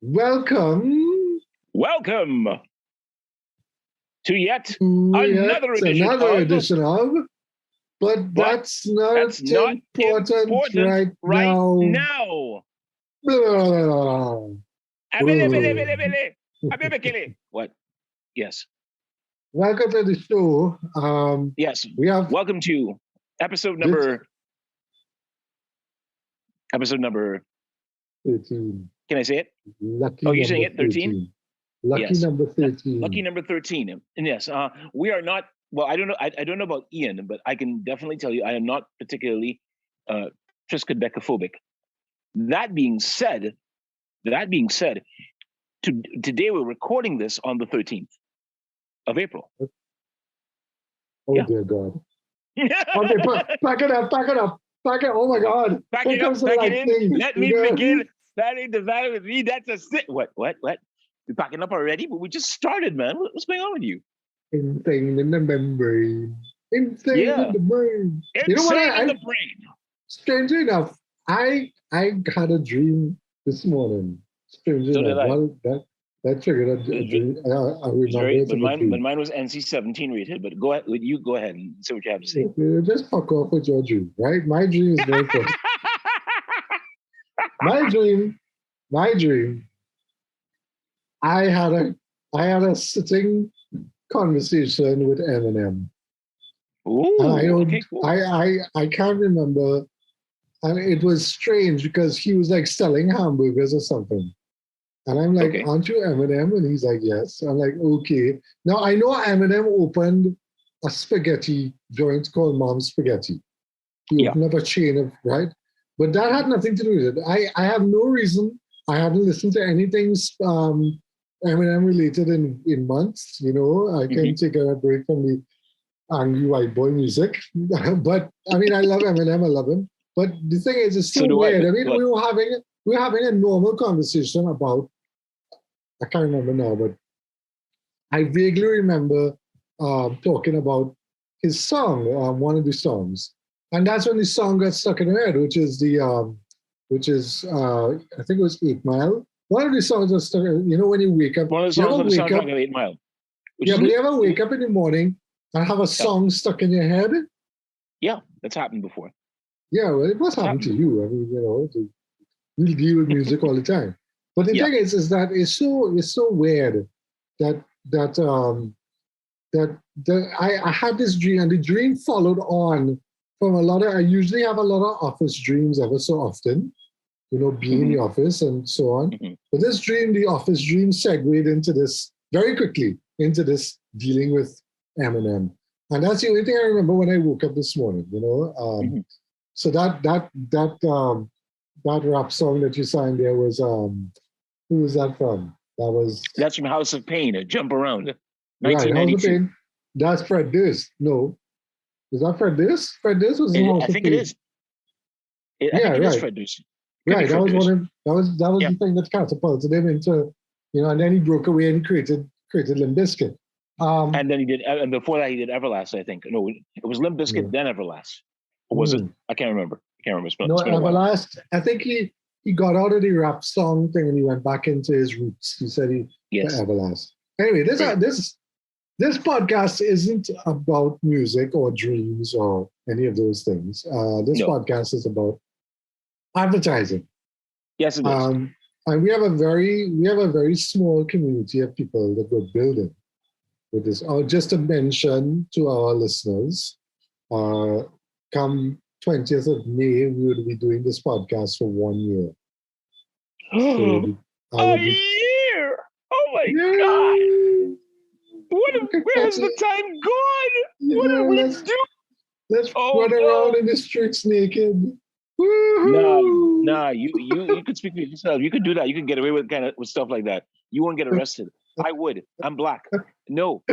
Welcome to yet to another edition of, but that's not important right now. Blah. What? Yes. Welcome to the show. Yes. Welcome to episode number 13. Can I say it? Lucky you're saying it? 13? Lucky number 13. Lucky number 13. And yes, we are not. Well, I don't know. I don't know about Ian, but I can definitely tell you, I am not particularly triskaidekaphobic. That being said, today we're recording this on the 13th of April. Dear God. Okay, pack it up. Oh my God. Pack it in. Let me begin. That ain't the value with me. That's a sit. What? You're packing up already? But we just started, man. What's going on with you? Insane in the membrane. Insane in the brain. Insane in the brain. Strangely enough, I had a dream this morning. Strangely enough. That triggered a dream. I remember but mine was NC-17 rated. But go ahead. You go ahead and say what you have to say. Just fuck off with your dream, right? My dream is very important. My dream. I had a sitting conversation with Eminem. Ooh, cool. I can't remember, and it was strange because he was like selling hamburgers or something, and I'm like, "Aren't you Eminem?" And he's like, "Yes." I'm like, "Okay." Now I know Eminem opened a spaghetti joint called Mom's Spaghetti. He opened up a chain of but that had nothing to do with it. I have no reason. I haven't listened to anything Eminem related in months. I can take a break from the angry white boy music. But I mean, I love Eminem. I love him. But the thing is, it's so weird. I mean, we were having a normal conversation about. I can't remember now, but I vaguely remember talking about his song, one of the songs. And that's when the song got stuck in my head, which is I think it was 8 Mile. One of the songs was stuck. When you wake up. One of the songs on the soundtrack of 8 Mile. But you ever wake up in the morning and have a song stuck in your head? Yeah, that's happened before. Yeah, well, it must happen to you. I mean, we deal with music all the time. But the thing is that it's so weird that I had this dream, and the dream followed on from I usually have a lot of office dreams ever so often, being in the office and so on. Mm-hmm. But this dream, the office dream, segued into this very quickly, into this dealing with Eminem. And that's the only thing I remember when I woke up this morning, So that rap song that you sang there was, who was that from? That's from House of Pain, a Jump Around. Right, House of Pain. That's Fred Durst. No. Is that Fred Durst? Fred Durst was in House of Pain. I think it is. I think it is Fred Durst. Right, that was the thing that catapulted him into, and then he broke away and created Limp Bizkit. And then he did, and before that he did Everlast, I think. No, it was Limp Bizkit, then Everlast. Or was it? I can't remember. No, Everlast. I think he got out of the rap song thing and he went back into his roots. He said Everlast. Anyway, this podcast isn't about music or dreams or any of those things. This podcast is about advertising. Yes, it is. And we have a very small community of people that we're building with this. Just to mention to our listeners, come 20th of May, we will be doing this podcast for 1 year. A year! Oh my God! Where has the time gone? What did we do? Let's run around in the streets naked. Nah, you could speak for yourself. You could do that. You could get away with stuff like that. You won't get arrested. I would. I'm black. No.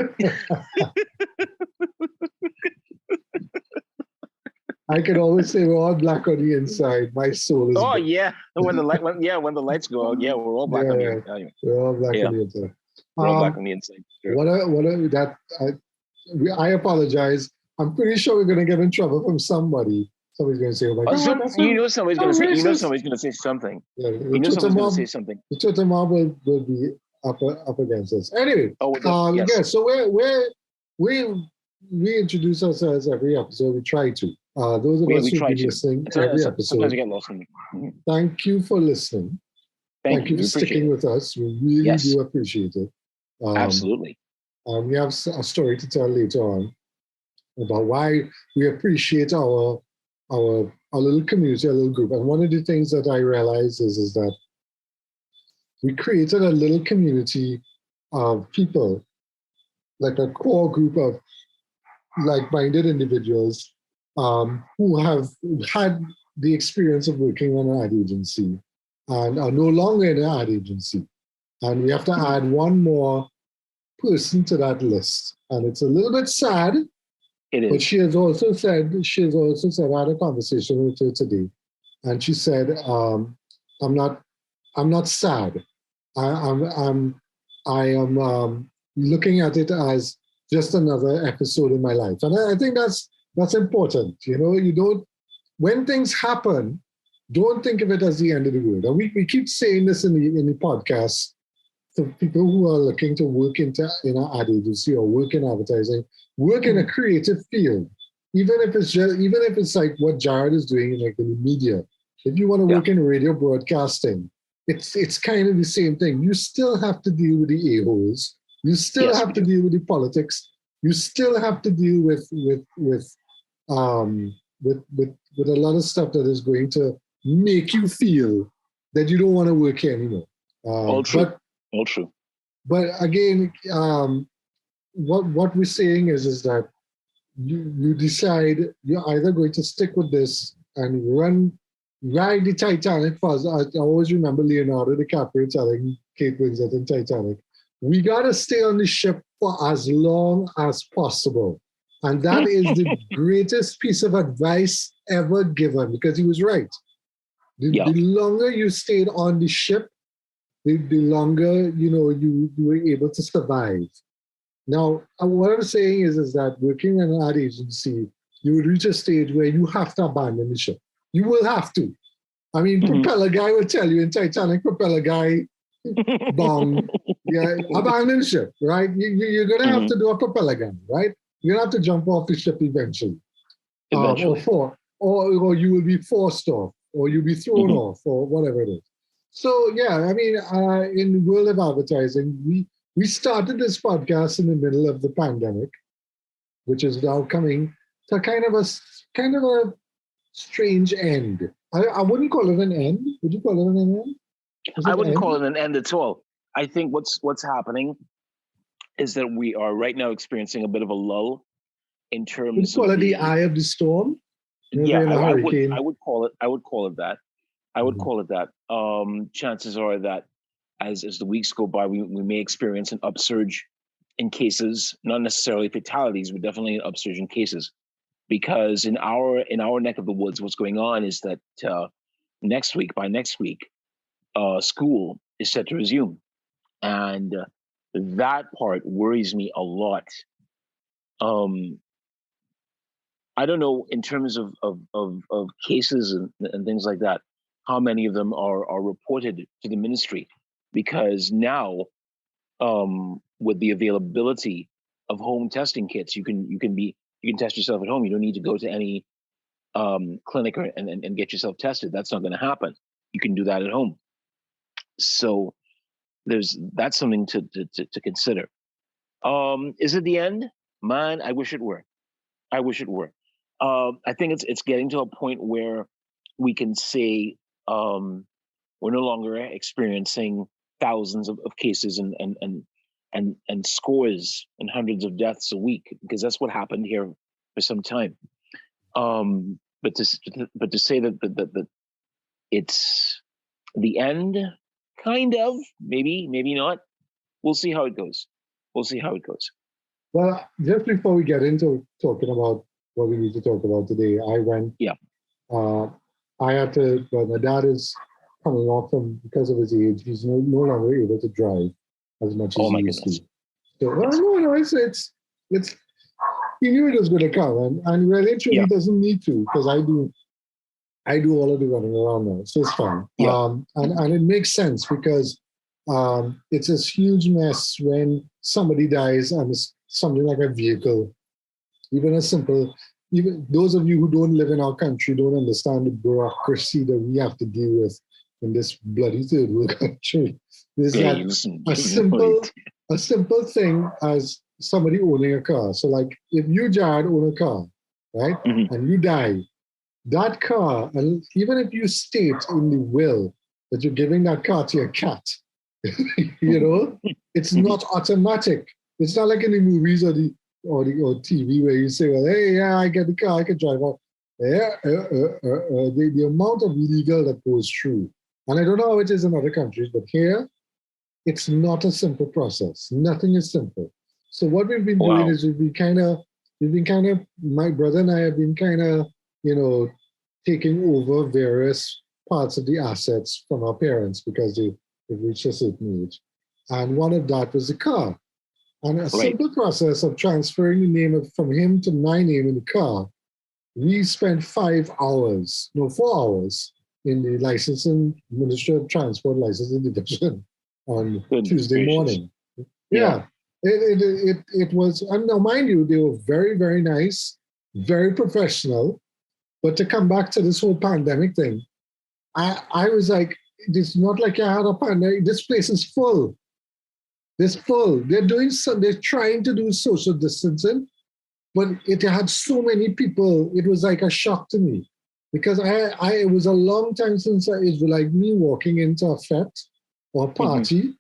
I can always say we're all black on the inside. My soul is. Oh black. Yeah, when the lights go out, we're all black on the inside. We're all black on the inside. We're all black on the inside. Sure. I apologize. I'm pretty sure we're going to get in trouble from somebody. Somebody's going to say, "Oh my God, that's you know somebody's going to say. You know racist." somebody's going to say something. Yeah, You know somebody's going to say something. the Twitter mob will be up against us. Anyway, Yes. yeah. So we introduce ourselves every episode. We try to. Those of us who've been listening every episode. Sometimes you get lost in. Thank you for listening. Thank you for sticking with us. We really do appreciate it. Absolutely. We have a story to tell later on about why we appreciate our little community, our little group. And one of the things that I realized is that we created a little community of people, like a core group of like-minded individuals who have had the experience of working on an ad agency and are no longer in an ad agency. And we have to add one more person to that list. And it's a little bit sad. It is. But she has also said, I had a conversation with her today, and she said, I'm not sad. I am looking at it as just another episode in my life. And I think that's important. You know, you don't, when things happen, don't think of it as the end of the world. And we keep saying this in the podcast to people who are looking to work in an ad agency or work in advertising, work in a creative field. Even if it's like what Jared is doing in like the media. If you want to work in radio broadcasting, it's kind of the same thing. You still have to deal with the a-holes. You still have to deal with the politics. You still have to deal with a lot of stuff that is going to make you feel that you don't want to work here anymore. All true. All true. But again, what we're saying is that you decide you're either going to stick with this and ride the Titanic for us. I always remember Leonardo DiCaprio telling Kate Winslet in Titanic, we got to stay on the ship for as long as possible. And that is the greatest piece of advice ever given, because he was right. The longer you stayed on the ship, the longer, you were able to survive. Now, what I'm saying is that working in an ad agency, you will reach a stage where you have to abandon the ship. You will have to. I mean, Propeller Guy will tell you in Titanic, Propeller Guy, bong, abandon the ship, right? You're going to have to do a propeller gun, right? You're going to have to jump off the ship eventually. Or you will be forced off, or you'll be thrown off, or whatever it is. So, I mean, in the world of advertising, we started this podcast in the middle of the pandemic, which is now coming to kind of a strange end. I wouldn't call it an end. Would you call it an end? I wouldn't call it an end at all. I think what's happening is that we are right now experiencing a bit of a lull in terms Would you call it the eye of the storm? I would call it that. I would call it that. Chances are that as the weeks go by, we may experience an upsurge in cases, not necessarily fatalities, but definitely an upsurge in cases. Because in our neck of the woods, what's going on is that by next week, school is set to resume, and that part worries me a lot. I don't know in terms of cases and things like that, how many of them are reported to the ministry, because now with the availability of home testing kits, you can test yourself at home. You don't need to go to any clinic and get yourself tested. That's not going to happen. You can do that at home. So that's something to consider. Is it the end? Man, I wish it were. I think it's getting to a point where we can say we're no longer experiencing thousands of cases and scores and hundreds of deaths a week, because that's what happened here for some time. But to say that it's the end, kind of, maybe not. We'll see how it goes. Well, just before we get into talking about what we need to talk about today, I went. Yeah. I had to. Well, my dad is coming off because of his age. He's no longer able to drive as much as he used to. So no, it's. He knew it was going to come, and really, truly, doesn't need to, because I do. I do all of the running around now, so it's fun. Yeah. And it makes sense because it's this huge mess when somebody dies and it's something like a vehicle, even a simple, even those of you who don't live in our country don't understand the bureaucracy that we have to deal with in this bloody third world country. Is that a simple thing as somebody owning a car. So like if you, Jared, own a car, right? And you die, that car, and even if you state in the will that you're giving that car to your cat, you know, it's not automatic. It's not like in the movies or TV where you say, well, hey, yeah, I get the car, I can drive off. Yeah, the amount of legal that goes through. And I don't know how it is in other countries, but here, it's not a simple process. Nothing is simple. So what we've been doing is we've been kind of, my brother and I have been kind of, you know, taking over various parts of the assets from our parents because they've reached a certain age. And one of that was the car. And a simple process of transferring the name from him to my name in the car, we spent 4 hours in the licensing, Ministry of Transport licensing division on Tuesday morning. Yeah. It was, and now mind you, they were very, very nice, very professional. But to come back to this whole pandemic thing, I was like, it's not like I had a pandemic. This place is full. It's full. They're trying to do social distancing, but it had so many people. It was like a shock to me because it was a long time since it was like me walking into a fete or a party,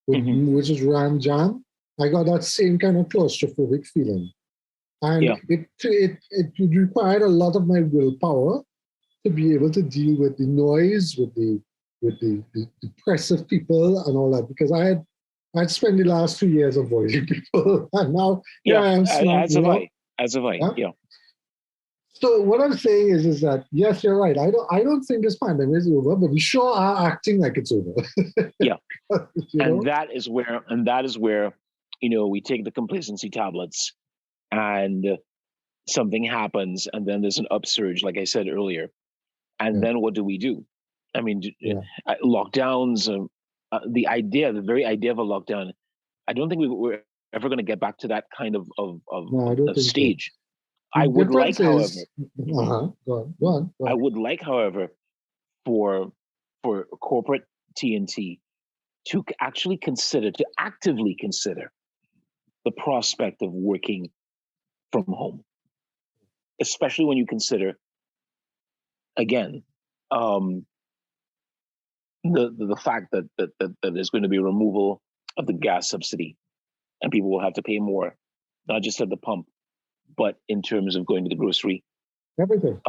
which is Ram Jam. I got that same kind of claustrophobic feeling. And it required a lot of my willpower to be able to deal with the noise, with the press of people and all that, because I'd spent the last 2 years avoiding people, and now I am. As have I. Yeah. So what I'm saying is that yes, you're right. I don't think this pandemic is over, but we sure are acting like it's over. Yeah. That is where you know we take the complacency tablets, and something happens, and then there's an upsurge, like I said earlier, and then what do? I mean, lockdowns. The very idea of a lockdown. I don't think we're ever going to get back to that kind of stage. So. I would like, however, go on. I would like, however, for corporate TNT to actually actively consider the prospect of working from home, especially when you consider, again, the fact that there's going to be removal of the gas subsidy, and people will have to pay more, not just at the pump, but in terms of going to the grocery. Everything.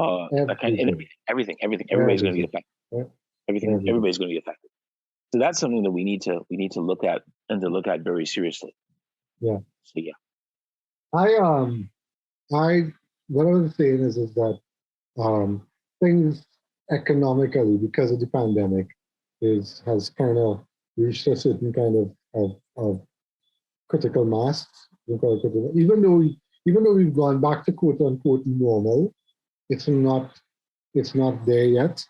Everything. Everybody's going to be affected. Everybody's going to be affected. So that's something that we need to look at, and to look at very seriously. Yeah. So yeah. What I was saying is that things economically, because of the pandemic, has kind of reached a certain kind of critical mass. Even though we've gone back to quote unquote normal, it's not there yet.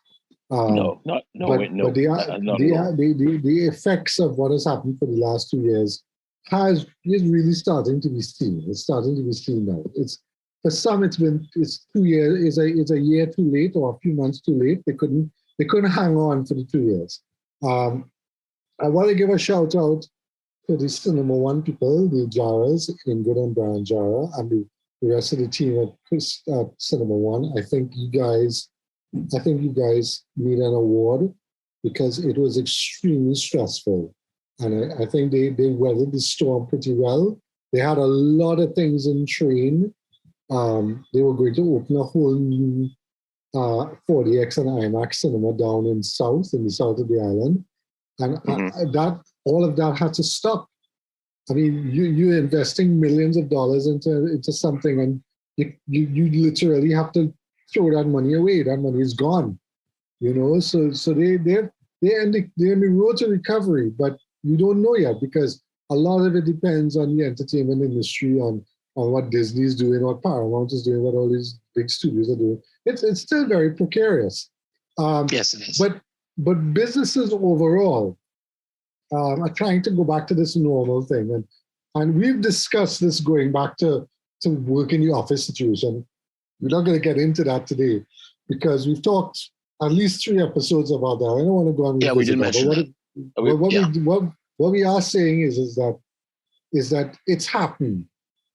But the effects of what has happened for the last 2 years is really starting to be seen. It's starting to be seen now. It's for some, it's 2 years. It's a year too late or a few months too late. They couldn't hang on for the 2 years. I want to give a shout out to the Cinema One people, the Jaras, Ingrid and Brian Jara, and the rest of the team at Cinema One. I think you guys need an award because it was extremely stressful. And I think they weathered the storm pretty well. They had a lot of things in train. They were going to open a whole new 4DX and IMAX cinema down in the south of the island. And all of that had to stop. I mean, you're investing millions of dollars into something, and you literally have to throw that money away. That money is gone, you know. So they're in the road to recovery, but we don't know yet because a lot of it depends on the entertainment industry, on what Disney is doing, what Paramount is doing, what all these big studios are doing. It's still very precarious. Yes, it is. But businesses overall are trying to go back to this normal thing, and we've discussed this going back to work in the office situation. We're not going to get into that today because we've talked at least 3 episodes about that. I don't want to go on. Yeah, we did mention that. What we are saying is that it's happened,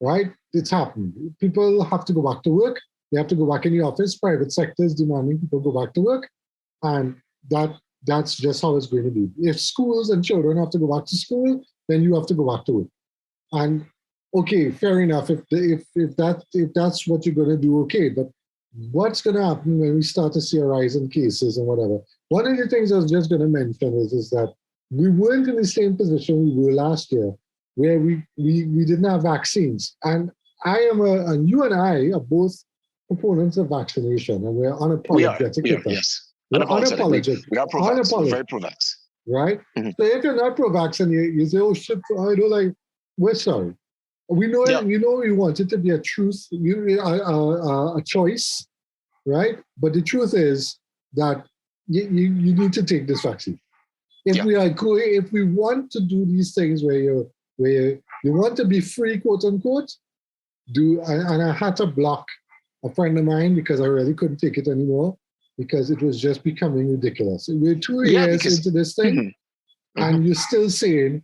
right? It's happened. People have to go back to work. They have to go back in the office. Private sector is demanding people go back to work, and that's just how it's going to be. If schools and children have to go back to school, then you have to go back to work. And okay, fair enough. If that's what you're going to do, okay. But what's going to happen when we start to see a rise in cases and whatever? One of the things I was just going to mention is that we weren't in the same position we were last year, where we didn't have vaccines. And and you and I are both proponents of vaccination, and we're unapologetic. We are yes. We're unapologetic. We are pro-vax. We're very pro-vax. Right? Mm-hmm. So if you're not pro-vax and you say, oh shit, I don't like, we're sorry. We know we want it to be a truth, a choice, right? But the truth is that you need to take this vaccine. If we want to do these things where you want to be free, quote unquote, and I had to block a friend of mine because I really couldn't take it anymore because it was just becoming ridiculous. We're 2 years into this thing, and you're still saying.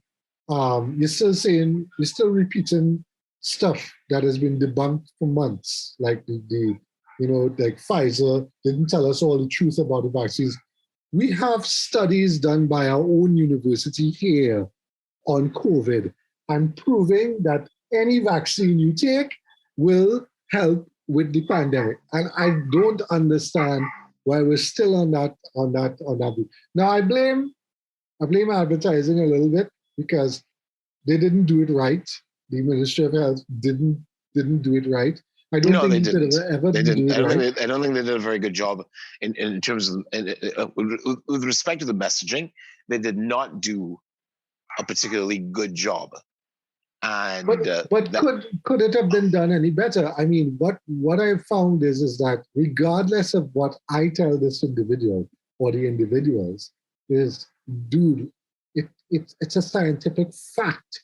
You're still repeating stuff that has been debunked for months, like like Pfizer didn't tell us all the truth about the vaccines. We have studies done by our own university here on COVID and proving that any vaccine you take will help with the pandemic. And I don't understand why we're still on that. Now I blame advertising a little bit, because they didn't do it right. The Ministry of Health didn't do it right. I don't think they didn't. I don't think they did a very good job in terms of with respect to the messaging. They did not do a particularly good job. And but could it have been done any better? I mean, what I've found is that regardless of what I tell this individual or the individuals, is, dude, it's a scientific fact.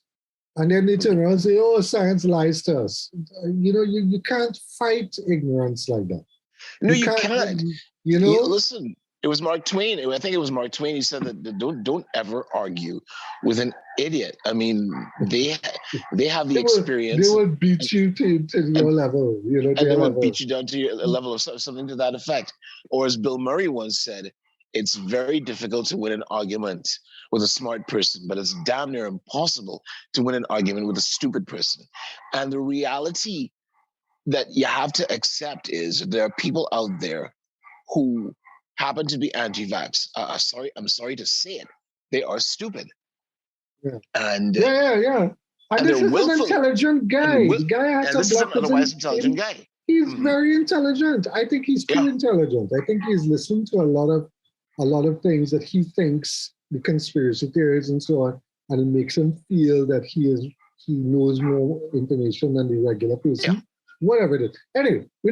And then they turn around and say, oh, science lies to us. You can't fight ignorance like that. No, you cannot. Listen, it was Mark Twain. I think it was Mark Twain. He said that don't ever argue with an idiot. I mean, they have the experience. They will beat you to your level. And they will beat you down to your level of something to that effect. Or as Bill Murray once said, it's very difficult to win an argument with a smart person, but it's damn near impossible to win an argument with a stupid person. And the reality that you have to accept is there are people out there who happen to be anti-vax. I'm sorry to say it. They are stupid. Yeah. And And this is an intelligent guy. The guy has this is an otherwise intelligent guy. He's very intelligent. I think he's too intelligent. I think he's listened to a lot of things that he thinks, the conspiracy theories and so on, and it makes him feel that he knows more information than the regular person. Yeah. Whatever it is. Anyway, we're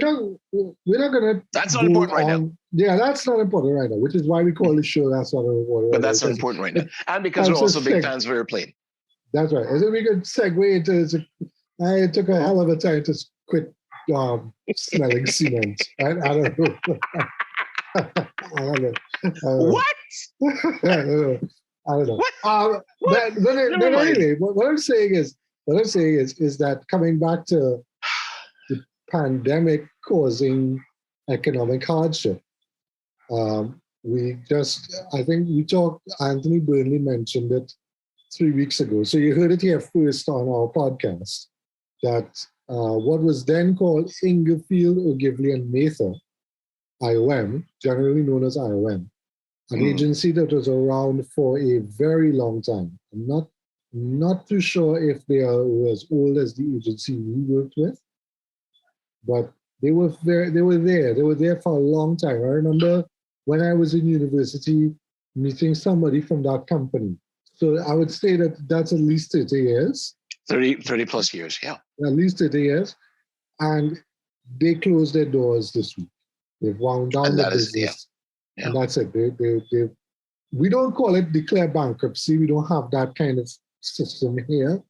not gonna. That's not important right now. Yeah, that's not important right now, which is why we call the show That's Not Important. But that's not important right now, and because we're also big fans of airplane. That's right. As we could segue into it took a hell of a time to quit smelling cement. I don't know. What? I don't know. But anyway, what I'm saying is that coming back to the pandemic causing economic hardship, I think we talked. Anthony Burnley mentioned it 3 weeks ago, so you heard it here first on our podcast. That what was then called Ingerfield, Ogilvy and Mather, IOM, generally known as IOM, an agency that was around for a very long time. I'm not too sure if they are as old as the agency we worked with, but they were there. They were there for a long time. I remember when I was in university meeting somebody from that company. So I would say that's at least 30 years. 30 plus years, yeah. At least 30 years. And they closed their doors this week. They've wound down the business. And that's it. We don't call it declare bankruptcy. We don't have that kind of system here.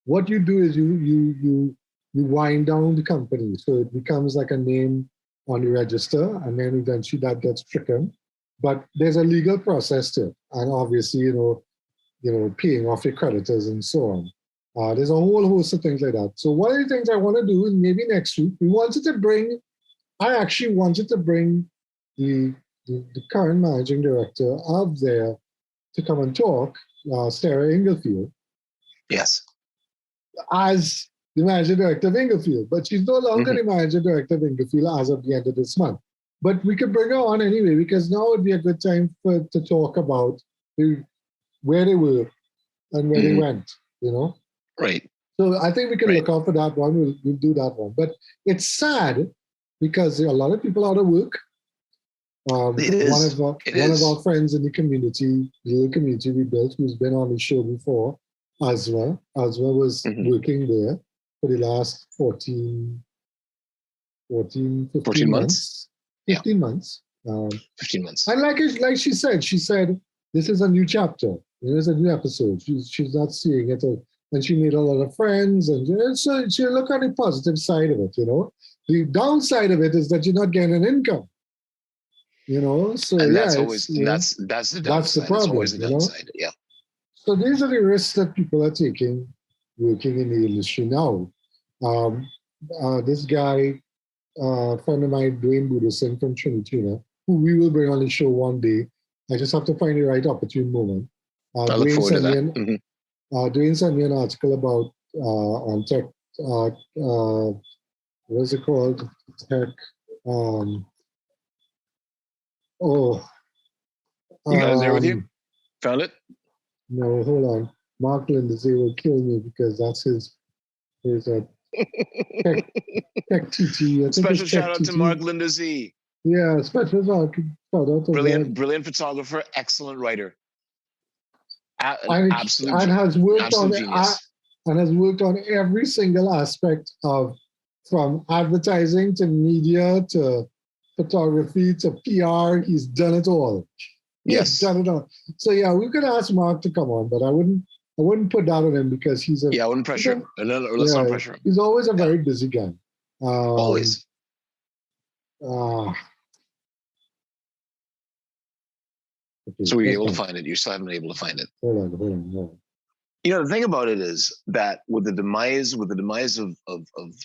What you do is you wind down the company, so it becomes like a name on the register, and then eventually that gets stricken. But there's a legal process to it, and obviously, paying off your creditors and so on. There's a whole host of things like that. So one of the things I want to do is maybe next week, I actually wanted to bring the current managing director of there to come and talk, Sarah Ingerfield. Yes. As the managing director of Ingerfield, but she's no longer the managing director of Ingerfield as of the end of this month. But we could bring her on anyway, because now would be a good time to talk about where they were and where they went, Right. So I think we can look out for that one. We'll do that one. But it's sad because there are a lot of people out of work. One of our friends in the community, the little community we built, who's been on the show before, Azra was working there for the last 15 months. 15 months. 15 months. And like she said, this is a new chapter. There's a new episode. She's not seeing it. And she made a lot of friends. And so she look at the positive side of it, The downside of it is that you're not getting an income. So and that's always that's the downside. That's the problem. It's always the downside. Yeah. So these are the risks that people are taking working in the industry now. This guy, friend of mine, Dwayne Budison from Trinituna, who we will bring on the show one day. I just have to find the right opportune moment. I look forward to that. Dwayne sent me an article about on tech. What is it called? Tech. You got it there with you? Found it? No, hold on. Mark Lindsay will kill me because that's his tech TT. Special shout out to Mark Lindsay. Yeah, special shout out to brilliant photographer, excellent writer. Absolute genius. And has worked on every single aspect of, from advertising to media to photography to PR. He's done it all. Yes, done it all. So yeah, we could ask Mark to come on, but I wouldn't put that on him because he's I wouldn't pressure him. Let's not pressure him. He's always a very busy guy. Always. Okay, So were you able to find it? You still haven't been able to find it. Hold on. The thing about it is that with the demise of Tech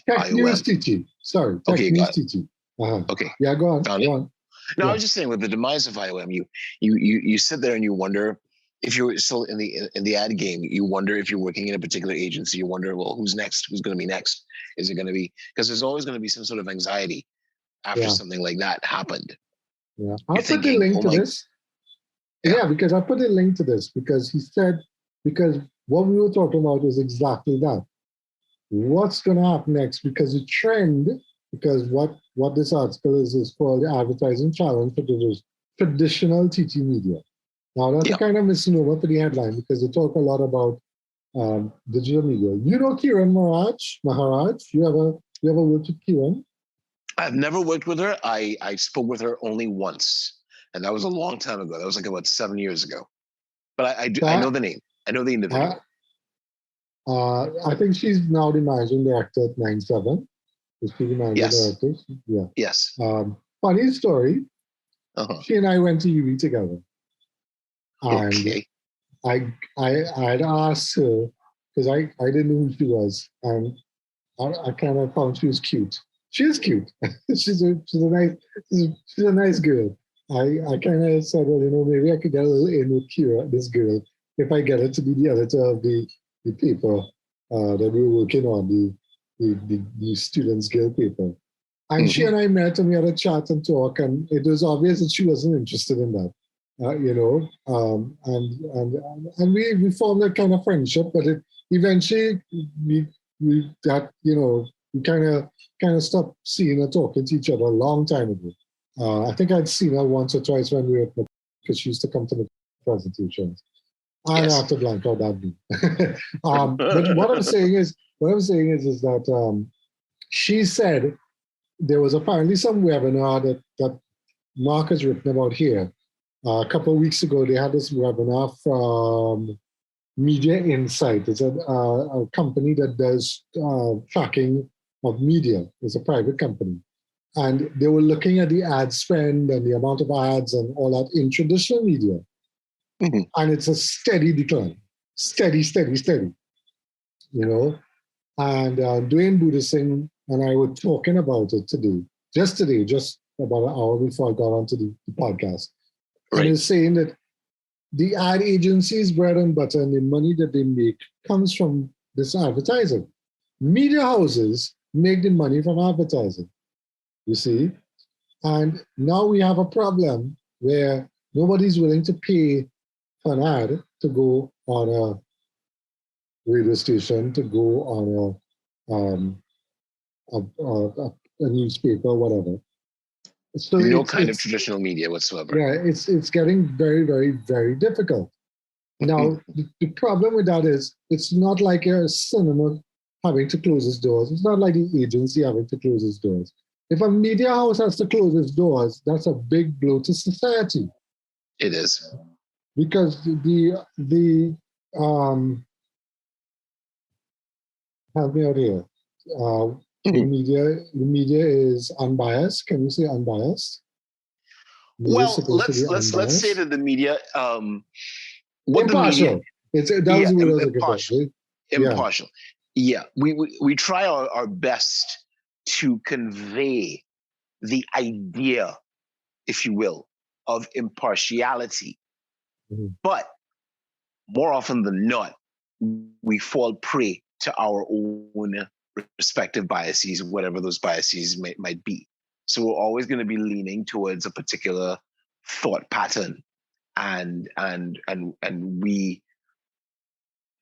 IOM. News TT. Sorry, Tech News TT. Okay. Yeah, go on. Found go it. on. No, I was just saying, with the demise of IOM, you sit there and you wonder if you're still in the ad game. You wonder if you're working in a particular agency. You wonder, well, who's next? Who's going to be next? Is it going to be, because there's always going to be some sort of anxiety after something like that happened. Yeah, I'll put the link to this. Yeah, because I put a link to this because he said, because what we were talking about is exactly that. What's going to happen next? Because the trend, because what this article is called the Advertising Challenge for traditional TT media. Now, that's a kind of misnomer for the headline because they talk a lot about digital media. Kiran Maharaj? You ever worked with Kiran? I've never worked with her. I spoke with her only once. And that was a long time ago. That was like about 7 years ago. But I know the name. I know the individual. I think she's now the managing director at 9/7. Is she the managing director? Yeah. Yes. Funny story. She and I went to UB together. And I had asked her, because I didn't know who she was. And I kind of found she was cute. She is cute. she's a nice girl. I kind of said, well, maybe I could get a little in with Kira, this girl, if I get her to be the editor of the paper that we were working on, the Students Guild paper. And she and I met and we had a chat and talk, and it was obvious that she wasn't interested in that, and we formed a kind of friendship, but eventually we kind of stopped seeing or talking to each other a long time ago. I think I'd seen her once or twice when we were, because she used to come to the presentations. I have to blank out that name. But what I'm saying is that she said there was apparently some webinar that Mark has written about here. A couple of weeks ago, they had this webinar from Media Insight. It's a company that does tracking of media. It's a private company. And they were looking at the ad spend and the amount of ads and all that in traditional media. Mm-hmm. And it's a steady decline. Steady. You know? And Dwayne Budising and I were talking about it today, just about an hour before I got onto the podcast. Right. And it's saying that the ad agency's bread and butter and the money that they make comes from this advertising. Media houses make the money from advertising, you see? And now we have a problem where nobody's willing to pay for an ad to go on a radio station, to go on a newspaper, whatever. So no kind of traditional media whatsoever. Yeah, it's getting very, very, very difficult. Now, the problem with that is it's not like a cinema having to close its doors. It's not like the agency having to close its doors. If a media house has to close its doors, that's a big blow to society. It is. Because the help me out here. The media is unbiased. Can you say unbiased? Well, let's say that the media impartial. Impartial. Yeah, we try our best to convey the idea, if you will, of impartiality. Mm-hmm. But more often than not, we fall prey to our own respective biases, whatever those biases might be. So we're always going to be leaning towards a particular thought pattern, and we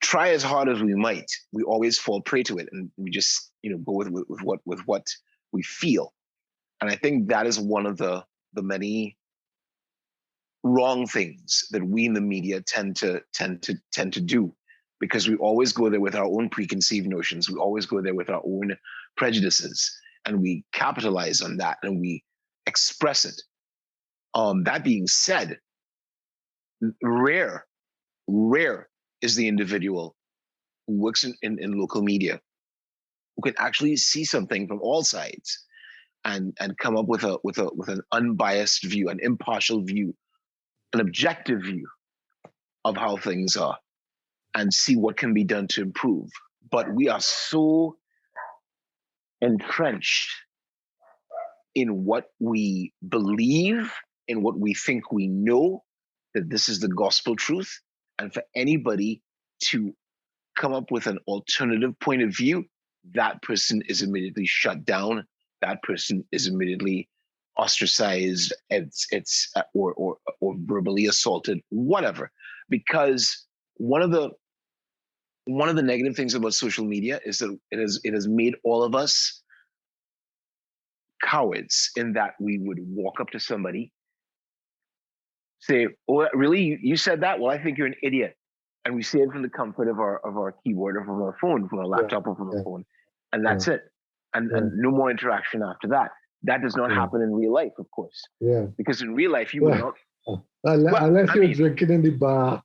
try as hard as we might. We always fall prey to it, and we just go with what we feel. And I think that is one of the many wrong things that we in the media tend to do, because we always go there with our own preconceived notions. We always go there with our own prejudices, and we capitalize on that and we express it. That being said, rare is the individual who works in local media who can actually see something from all sides and come up with an unbiased view, an impartial view, an objective view of how things are, and see what can be done to improve. But we are so entrenched in what we believe, in what we think we know, that this is the gospel truth. And for anybody to come up with an alternative point of view, that person is immediately shut down. That person is immediately ostracized, or verbally assaulted, whatever. Because one of the negative things about social media is that it has made all of us cowards, in that we would walk up to somebody, say, "Oh, really? You said that? Well, I think you're an idiot." And we say it from the comfort of our keyboard, or from our phone, from our laptop, or from our phone, and that's it. And no more interaction after that. That does not happen in real life, of course. Yeah. Because in real life, you will not. Unless you're drinking in the bar.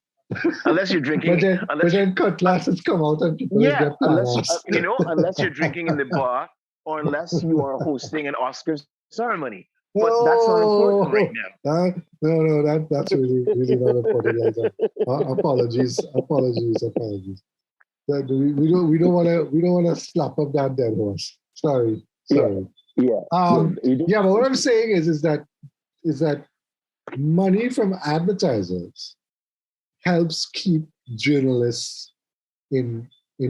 Unless you're drinking, but then cutlasses come out and people get unless you're drinking in the bar, or unless you are hosting an Oscars ceremony. But that's not important right now. No, that's really not important like that. Apologies. We don't want to slap up that dead horse. Sorry. Yeah. But what I'm saying is that money from advertisers helps keep journalists in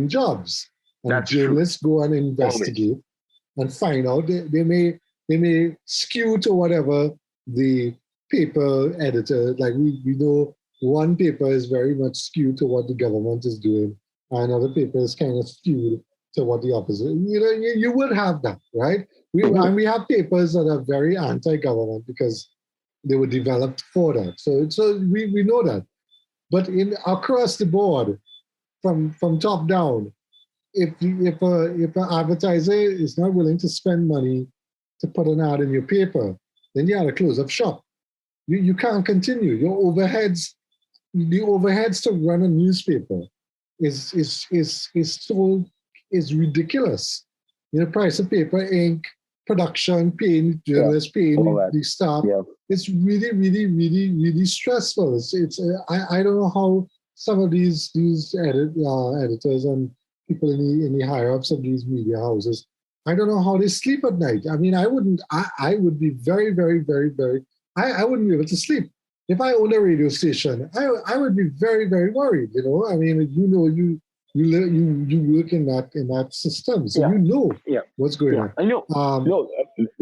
jobs. And that's journalists true. Go and investigate and find out. They may skew to whatever the paper editor, like we know one paper is very much skewed to what the government is doing, and another paper is kind of skewed to what the opposite. You would have that, right? And we have papers that are very anti-government because they were developed for that. So we know that. But across the board, from top down, if an advertiser is not willing to spend money to put an ad in your paper, then you had to close up shop. You can't continue. Your overheads, the overheads to run a newspaper is ridiculous. You know, price of paper, ink, production, paying journalists, paying the staff. Yeah. It's really, really, really, really stressful. I don't know how some of these editors and people in the higher ups of these media houses, I don't know how they sleep at night. I mean, I would be very, very, very, very, I wouldn't be able to sleep. If I owned a radio station, I would be very, very worried. You know, I mean, you work in that system, so you know what's going on. I know.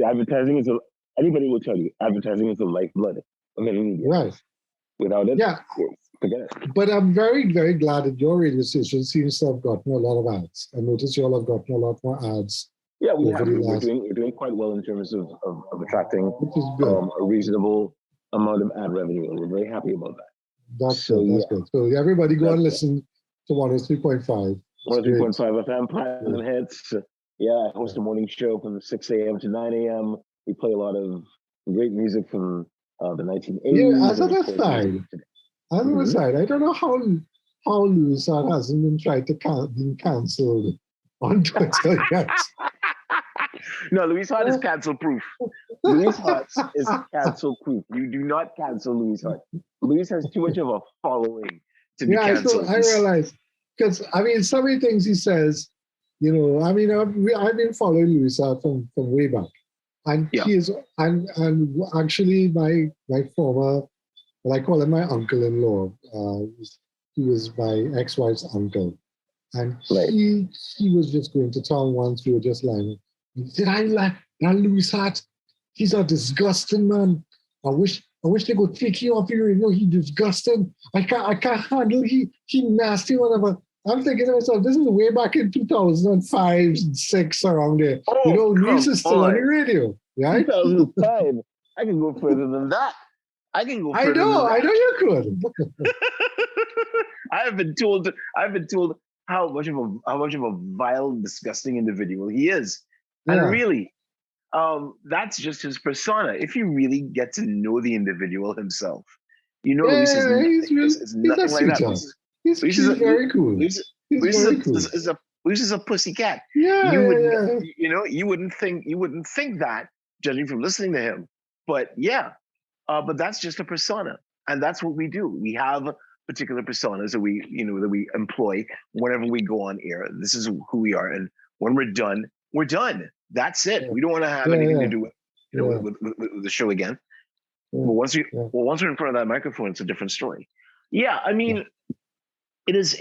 Advertising is anybody will tell you advertising is the lifeblood of any media. Right. Without it, forget it. But I'm very, very glad that your radio station seems to have gotten a lot of ads. I noticed you all have gotten a lot more ads. Yeah, we're doing quite well in terms of attracting a reasonable amount of ad revenue, and we're very happy about that. That's good. So everybody go and listen to 103.5. 103.5 FM, Platinum Hits. Yeah, I host a morning show from 6 a.m. to 9 a.m. We play a lot of great music from the 1980s. Yeah, as an aside, I don't know how Louis Hart hasn't been tried to been cancelled on Twitter yet. No, Louis Hart is cancel proof. Louis Hart is cancel proof. You do not cancel Louis Hart. Louis has too much of a following to be canceled. I realize, because I mean, so many things he says. You know, I mean, I've been following Louis Hart from way back, and he is, and actually my former, well, I call him my uncle-in-law. He was my ex-wife's uncle, and he was just going to town once. We were just lying. Did I like that Louis Hart? He's a disgusting man. I wish they could take him off here. You know, he disgusting. I can't handle he nasty, whatever. I'm thinking to myself, this is way back in 2005 and 6 around there. Oh, you know, Louis is still on the radio, right? 2005. I can go further than that. I know you could. I've been told how much of a vile, disgusting individual he is. And really, that's just his persona. If you really get to know the individual himself, you know, Luis is nothing like that. He's very cool. Luis is a pussycat. You wouldn't think that judging from listening to him. But but that's just a persona, and that's what we do. We have particular personas that we employ whenever we go on air. This is who we are, and when we're done, we're done. That's it. We don't want to have anything to do with with the show again. But once we're in front of that microphone, it's a different story. Yeah, I mean, it is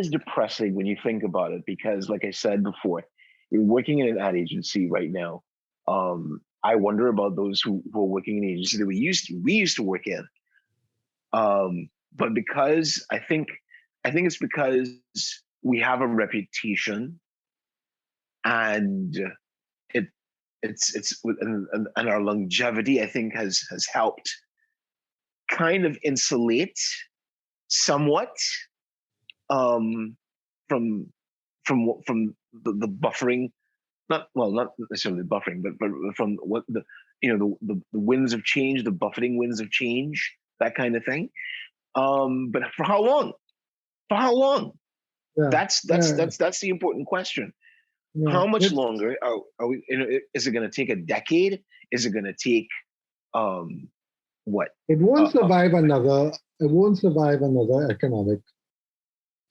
depressing when you think about it, because, like I said before, you're working in an ad agency right now. I wonder about those who are working in an agency that we used to work in. But because I think it's because we have a reputation, and and our longevity, I think, has helped kind of insulate somewhat from the buffering, not necessarily buffering, but from what the winds of change, the buffeting winds of change, that kind of thing. But for how long? For how long? Yeah. That's the important question. Yeah. How much longer are we? Is it going to take a decade? Is it going to take what? It won't survive another. It won't survive another economic.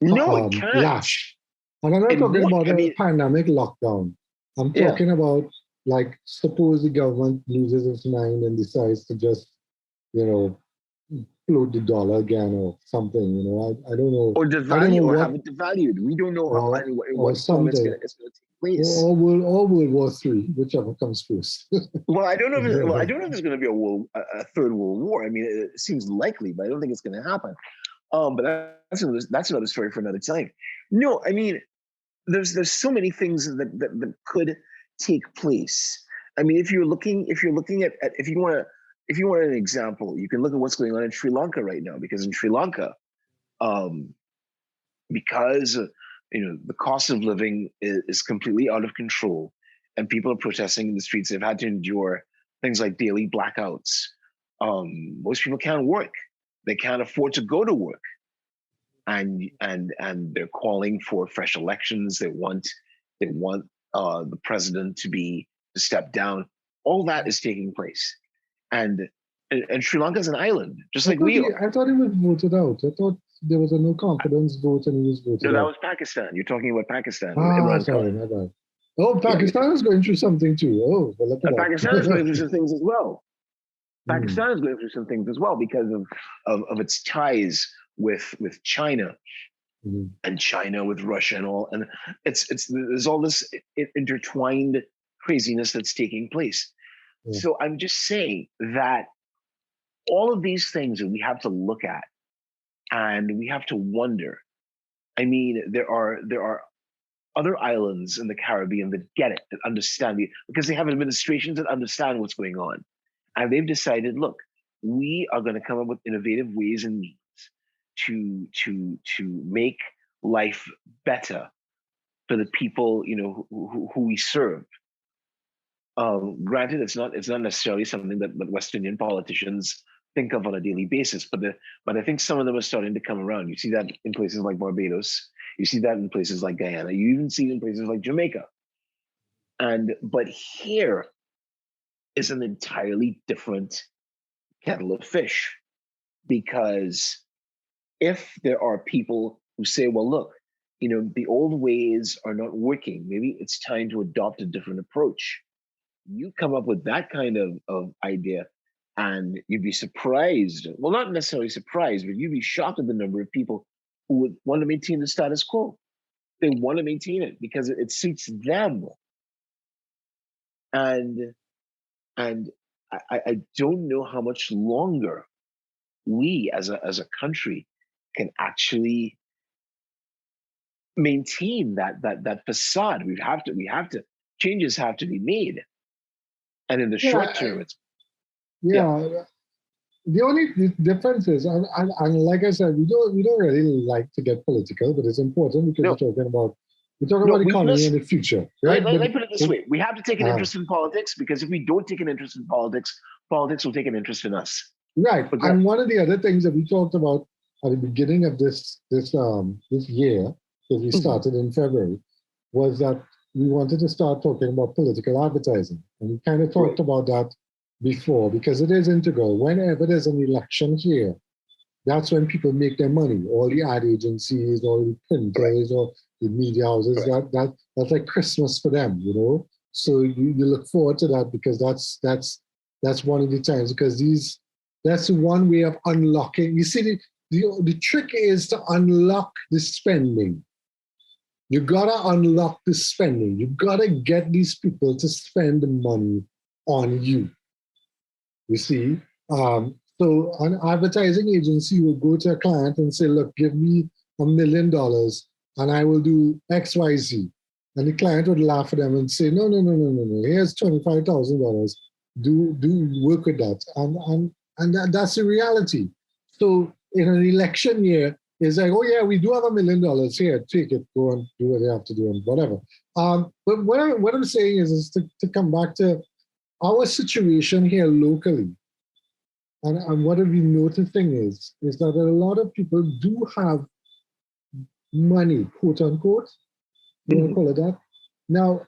No, it can't. Lash. And I'm not talking about a pandemic lockdown. I'm talking about, like, suppose the government loses its mind and decides to just, float the dollar again or something. I don't know. Or devalue, or have it devalued. We don't know what something it's going to take place. Or World War III, whichever comes first. Well, I don't know if there's going to be a third World War. I mean, it seems likely, but I don't think it's going to happen. But that's another story for another time. No, I mean, there's so many things that could take place. I mean, if you want an example, you can look at what's going on in Sri Lanka right now, because in Sri Lanka, because the cost of living is completely out of control, and people are protesting in the streets. They've had to endure things like daily blackouts. Most people can't work. They can't afford to go to work. And they're calling for fresh elections. They want the president to step down. All that is taking place. And Sri Lanka is an island, just like we are. I thought he was voted out. I thought there was a no confidence vote and he was voted out. No, that was Pakistan. You're talking about Pakistan. Sorry, my bad. Oh, Pakistan is going through something too. Oh, well, look at that. Pakistan is going through some things as well. Pakistan is going through some things as well because of its ties with China and China with Russia and all. And there's all this intertwined craziness that's taking place. So I'm just saying that all of these things that we have to look at and we have to wonder. I mean, there are other islands in the Caribbean that get it, that understand it, because they have administrations that understand what's going on. And they've decided, look, we are going to come up with innovative ways and means to make life better for the people, who we serve. Granted, it's not necessarily something that West Indian politicians think of on a daily basis, but I think some of them are starting to come around. You see that in places like Barbados. You see that in places like Guyana. You even see it in places like Jamaica. But here is an entirely different kettle of fish, because if there are people who say, well, look, the old ways are not working, maybe it's time to adopt a different approach. You come up with that kind of idea and you'd be surprised. Well, not necessarily surprised, but you'd be shocked at the number of people who would want to maintain the status quo. They want to maintain it because it suits them. And I don't know how much longer we as a country can actually maintain that facade. We have to changes have to be made. And in the short term, the only difference is, and like I said, we don't really like to get political, but it's important because we're talking about economy in the future, right? Let me put it this way: we have to take an interest in politics, because if we don't take an interest in politics, politics will take an interest in us. Right. And one of the other things that we talked about at the beginning of this year, because we started in February, was that we wanted to start talking about political advertising. And we kind of talked about that before, because it is integral. Whenever there's an election here, that's when people make their money. All the ad agencies, all the printers, or the media houses, that's like Christmas for them, So you look forward to that, because that's one of the times, because that's one way of unlocking. You see, the trick is to unlock the spending. You gotta unlock the spending. You gotta get these people to spend the money on you. You see, so an advertising agency will go to a client and say, "Look, give me $1 million, and I will do X, Y, Z." And the client would laugh at them and say, "No. Here's $25,000. Do work with that." And that's the reality. So in an election year, it's like, oh yeah, we do have $1 million here. Take it, go and do what you have to do and whatever. But what I'm saying is to come back to our situation here locally. And what have we noticing is that a lot of people do have money, quote unquote. You want to call it that? Now,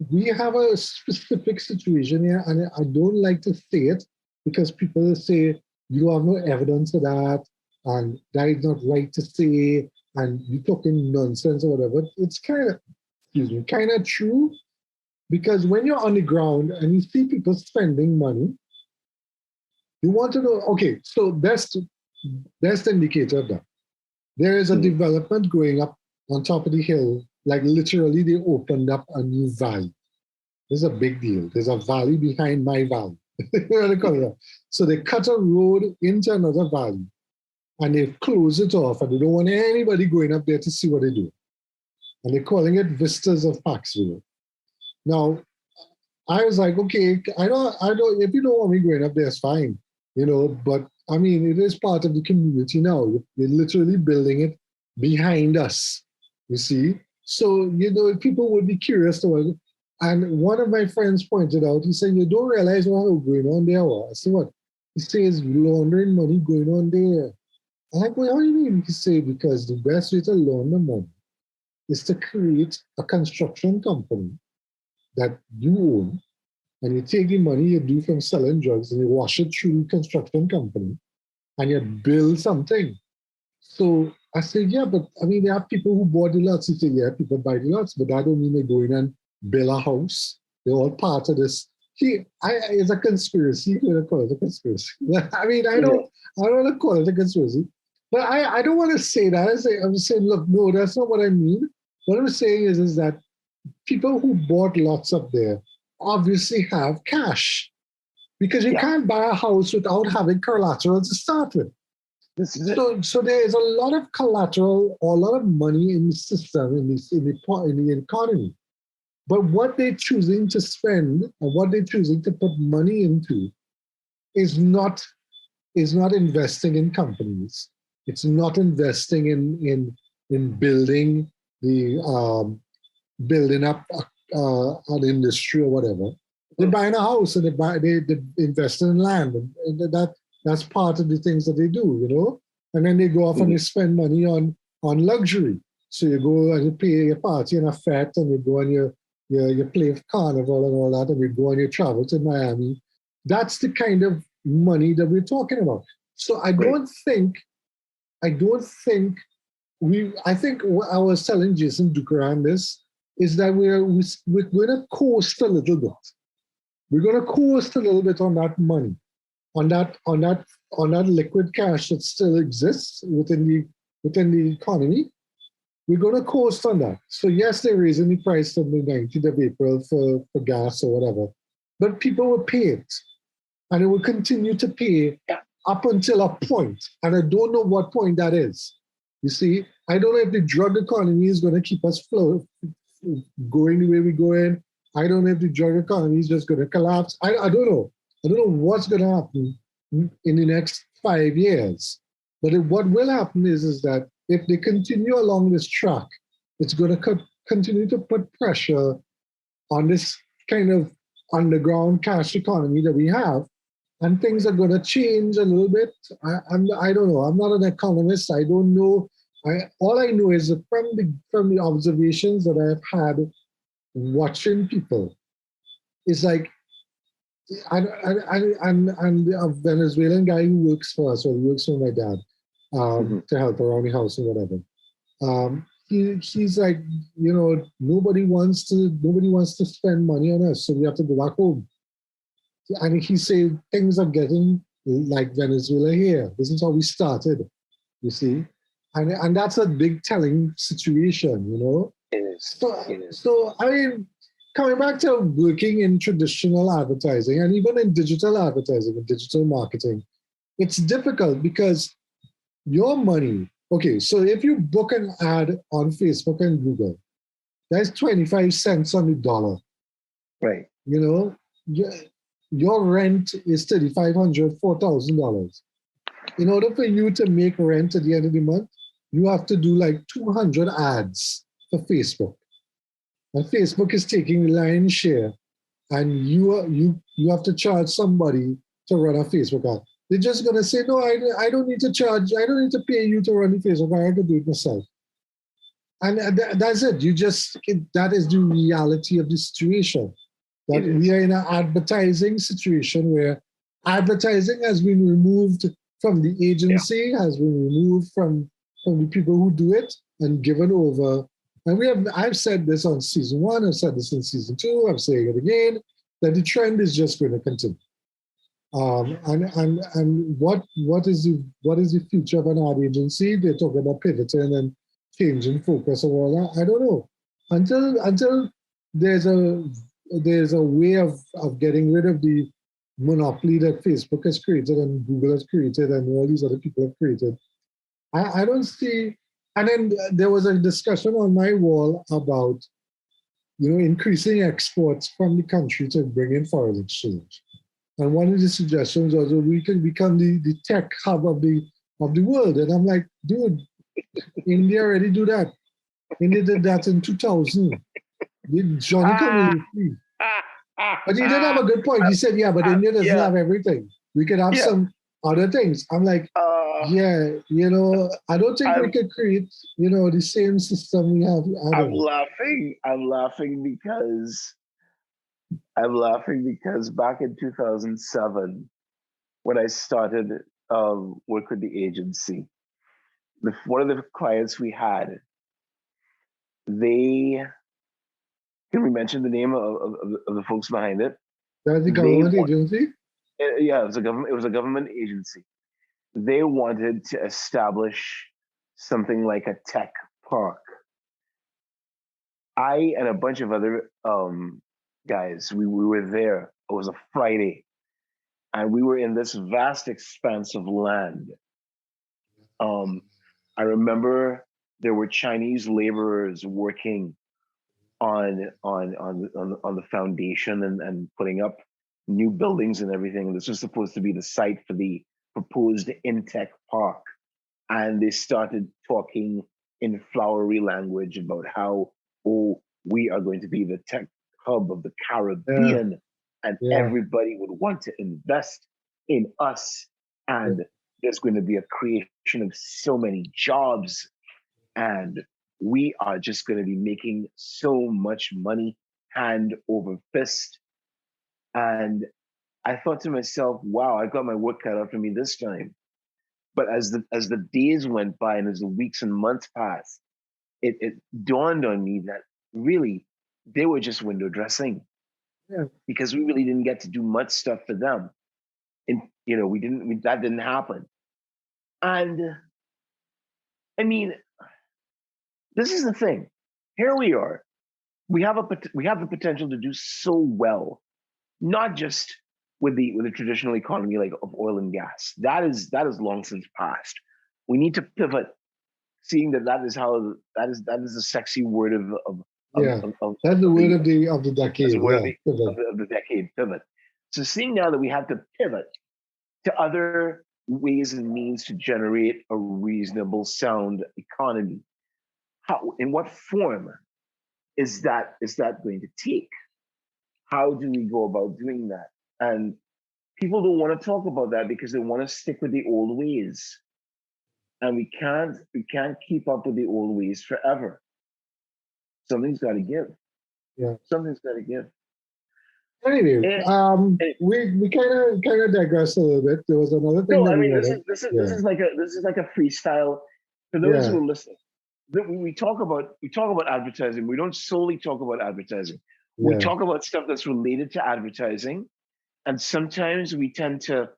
we have a specific situation here, and I don't like to say it because people say you have no evidence of that, and that is not right to say, and you're talking nonsense or whatever. It's kind of true, because when you're on the ground and you see people spending money, you want to know, okay, so best indicator of that. There is a development going up on top of the hill, like literally they opened up a new valley. This is a big deal. There's a valley behind my valley. So they cut a road into another valley and they close it off, and they don't want anybody going up there to see what they do. And they're calling it Vistas of Paxville. Now, I was like, okay, I don't, if you don't want me going up there, it's fine, but I mean, it is part of the community now. You're literally building it behind us, you see? So, people would be curious to, And one of my friends pointed out, he said, you don't realize what's going on there. I said, what? He says, laundering money going on there. I'm like, well, what do you mean? He said, because the best way to launder money is to create a construction company that you own, and you take the money you do from selling drugs and you wash it through the construction company and you build something. So I said, yeah, but I mean, there are people who bought the lots. He said, yeah, people buy the lots, but that don't mean they go in and build a house. They're all part of this. It's a conspiracy. You know, call it a conspiracy. I mean, I don't want to call it a conspiracy, but I don't want to say that. I'm saying, look, no, that's not what I mean. What I'm saying is that people who bought lots up there obviously have cash, because you can't buy a house without having collateral to start with. So there is a lot of collateral or a lot of money in the system, in the economy. But what they're choosing to spend or what they're choosing to put money into is not investing in companies. It's not investing in building building up an industry or whatever. They're buying a house and they invest in land, and that's part of the things that they do, you know. And then they go off and they spend money on luxury. So you go and you pay your party in a fete, and you go and you play carnival and all that, and you go and you travel to Miami. That's the kind of money that we're talking about. So I think I think what I was telling Jason Ducaran this is that we're going to coast a little bit. We're going to coast a little bit on that money, on that liquid cash that still exists within the economy. We're going to coast on that. So yes, they're raising the price on the 19th of April for gas or whatever, but people will pay it, and they will continue to pay up until a point, and I don't know what point that is. You see, I don't know if the drug economy is going to keep us going the way we're going. I don't know if the drug economy is just going to collapse. I don't know. I don't know what's going to happen in the next 5 years. But what will happen is that if they continue along this track, it's going to continue to put pressure on this kind of underground cash economy that we have, and things are going to change a little bit. I don't know. I'm not an economist. I don't know. All I know is that from the observations that I've had watching people, it's like, and a Venezuelan guy who works for us, or works for my dad, to help around the house or whatever. He's like, you know, nobody wants to spend money on us, so we have to go back home. And he said things are getting like Venezuela here. This is how we started, you see, and that's a big telling situation, you know. It is. So I mean, coming back to working in traditional advertising and even in digital advertising and digital marketing, it's difficult because your money. Okay, so if you book an ad on Facebook and Google, that's 25 cents on the dollar. Right. You know, your rent is $3,500, $4,000. In order for you to make rent at the end of the month, you have to do like 200 ads for Facebook. And Facebook is taking the lion's share, and you have to charge somebody to run a Facebook ad. They're just going to say, no, I don't need to charge. I don't need to pay you to run the Facebook ad. I can do it myself. And that's it. That is the reality of the situation. That we are in an advertising situation where advertising has been removed from the agency, has been removed from the people who do it, and given over. And I've said this on season 1, I've said this in season 2, I'm saying it again, that the trend is just going to continue. And what is the future of an ad agency? They're talking about pivoting and changing focus and all that. I don't know. Until there's a way of getting rid of the monopoly that Facebook has created and Google has created and all these other people have created, I don't see. And then there was a discussion on my wall about, you know, increasing exports from the country to bring in foreign exchange. And one of the suggestions was, well, we can become the tech hub of the world. And I'm like, dude, India already do that. India did that in 2000. Johnny come lately. But he did have a good point. He said, yeah, but India doesn't have everything. We could have some other things. I'm like, yeah, I don't think we could create, the same system we have. I'm laughing because back in 2007, when I started work with the agency, one of the clients we had, can we mention the name of the folks behind it? That's the government agency? Yeah, it was a government agency. They wanted to establish something like a tech park. I and a bunch of other guys, we were there. It was a Friday, and we were in this vast expanse of land. I remember there were Chinese laborers working on the foundation and putting up new buildings and everything. This was supposed to be the site for the proposed InTech Park. And they started talking in flowery language about how, we are going to be the tech hub of the Caribbean, and everybody would want to invest in us. And there's going to be a creation of so many jobs. And we are just going to be making so much money hand over fist. And I thought to myself, wow, I got my work cut out for me this time. But as the days went by and as the weeks and months passed, it dawned on me that really they were just window dressing, because we really didn't get to do much stuff for them, and that didn't happen. And I mean, this is the thing. Here we are. We have the potential to do so well, not just with the traditional economy like of oil and gas. That is long since past. We need to pivot, seeing that is the sexy word of that's the word of the decade. Of the decade, pivot. So seeing now that we have to pivot to other ways and means to generate a reasonable, sound economy, in what form is that going to take? How do we go about doing that? And people don't want to talk about that because they want to stick with the old ways. And we can't keep up with the old ways forever. Something's got to give. Yeah. Something's got to give. Anyway, we kind of digressed a little bit. There was another thing. No, I mean, this is like a freestyle for those who are listening. We talk about advertising. We don't solely talk about advertising. We talk about stuff that's related to advertising, and sometimes we tend to